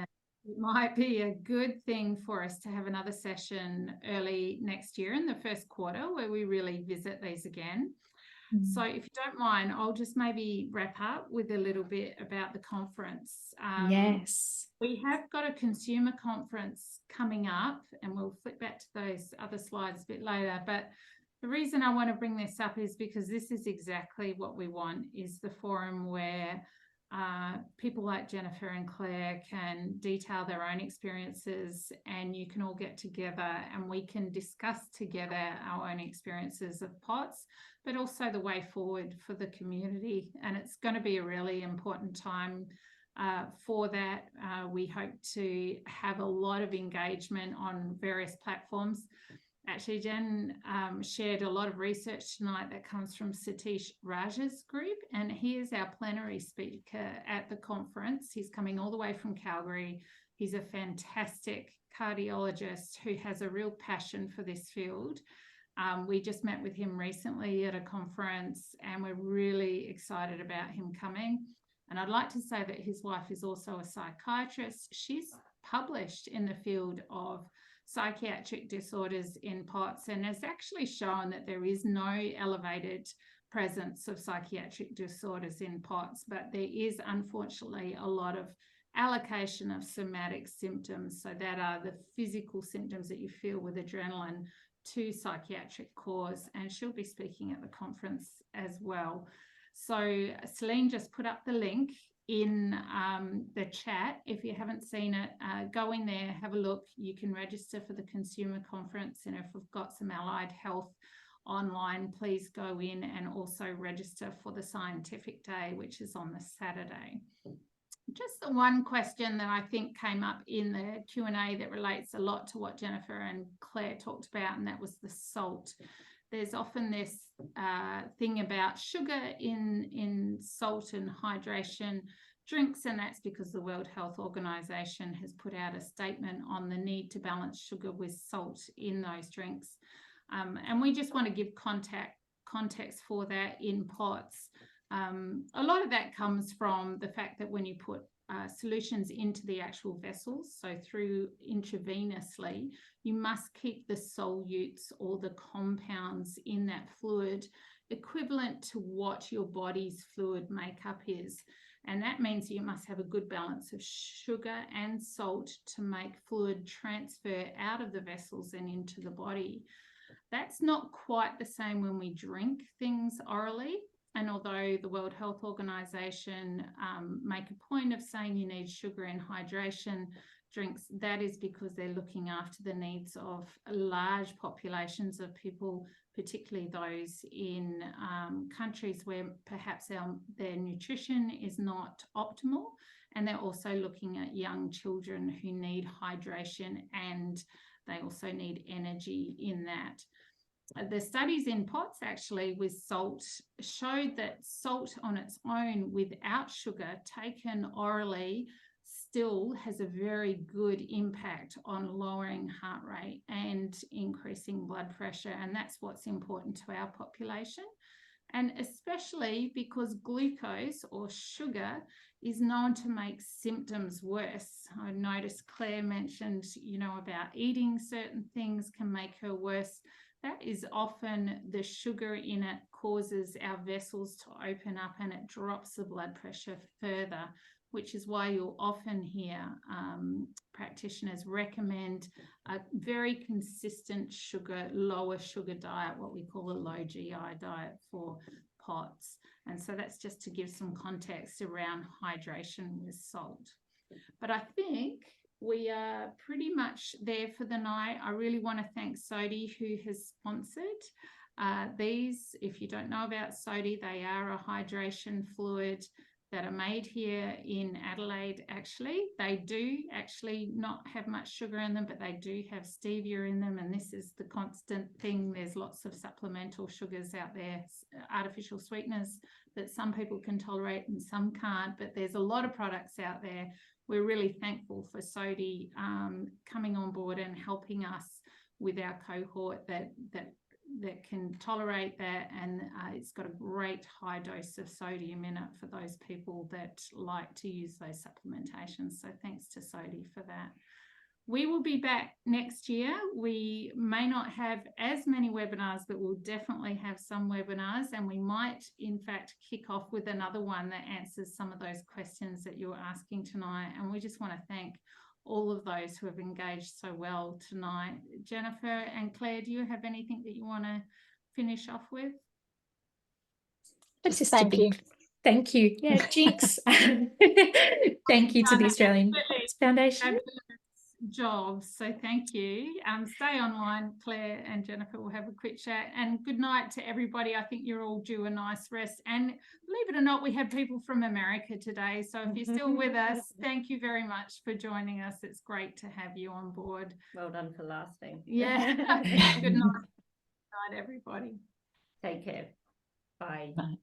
it might be a good thing for us to have another session early next year in the first quarter where we really visit these again. So if you don't mind, I'll just maybe wrap up with a little bit about the conference. Yes. We have got a consumer conference coming up, and we'll flip back to those other slides a bit later. But the reason I want to bring this up is because this is exactly what we want, is the forum where people like Jennifer and Claire can detail their own experiences, and you can all get together and we can discuss together our own experiences of POTS, but also the way forward for the community. And it's going to be a really important time for that. We hope to have a lot of engagement on various platforms. Actually, Jen shared a lot of research tonight that comes from Satish Raj's group, and he is our plenary speaker at the conference. He's coming all the way from Calgary. He's a fantastic cardiologist who has a real passion for this field. We just met with him recently at a conference, and we're really excited about him coming. And I'd like to say that his wife is also a psychiatrist. She's published in the field of psychiatric disorders in POTS and has actually shown that there is no elevated presence of psychiatric disorders in POTS, but there is unfortunately a lot of allocation of somatic symptoms. So that are the physical symptoms that you feel with adrenaline to psychiatric cause, and she'll be speaking at the conference as well. So Celine just put up the link. in the chat. If you haven't seen it, go in there, have a look. You can register for the consumer conference, and if we've got some allied health online, please go in and also register for the scientific day, which is on the Saturday. Just the one question that I think came up in the Q&A that relates a lot to what Jennifer and Claire talked about, and that was the salt. There's often this thing about sugar in salt and hydration drinks, and that's because the World Health Organization has put out a statement on the need to balance sugar with salt in those drinks. And we just want to give context for that in pots. A lot of that comes from the fact that when you put solutions into the actual vessels, so through intravenously, you must keep the solutes or the compounds in that fluid equivalent to what your body's fluid makeup is. And that means you must have a good balance of sugar and salt to make fluid transfer out of the vessels and into the body. That's not quite the same when we drink things orally. And although the World Health Organization make a point of saying you need sugar in hydration drinks, that is because they're looking after the needs of large populations of people, particularly those in countries where perhaps their nutrition is not optimal. And they're also looking at young children who need hydration, and they also need energy in that. The studies in pots actually with salt showed that salt on its own without sugar taken orally still has a very good impact on lowering heart rate and increasing blood pressure. And that's what's important to our population. And especially because glucose or sugar is known to make symptoms worse. I noticed Claire mentioned, about eating certain things can make her worse. That is often the sugar in it causes our vessels to open up, and it drops the blood pressure further, which is why you'll often hear practitioners recommend a very consistent lower sugar diet, what we call a low GI diet for POTS. And so that's just to give some context around hydration with salt. But I think we are pretty much there for the night. I really want to thank Sodi, who has sponsored these. If you don't know about Sodi, they are a hydration fluid that are made here in Adelaide. Actually, they do actually not have much sugar in them, but they do have stevia in them, and this is the constant thing. There's lots of supplemental sugars out there, artificial sweeteners that some people can tolerate and some can't, but there's a lot of products out there. We're really thankful for Sodi coming on board and helping us with our cohort that can tolerate that, and it's got a great high dose of sodium in it for those people that like to use those supplementations. So thanks to Sodi for that. We will be back next year. We may not have as many webinars, but we'll definitely have some webinars, and we might in fact kick off with another one that answers some of those questions that you're asking tonight. And we just want to thank all of those who have engaged so well tonight. Jennifer and Claire, do you have anything that you want to finish off with? Just thank you. Thank you. Yeah, Jinx. Thank you to the Australian Foundation. Job, so thank you. Stay online. Claire and Jennifer will have a quick chat, and good night to everybody. I think you're all due a nice rest, and believe it or not, we have people from America today, so if you're still with us, thank you very much for joining us. It's great to have you on board. Well done for lasting. Yeah. Good night. Good night, everybody. Take care. Bye. Bye.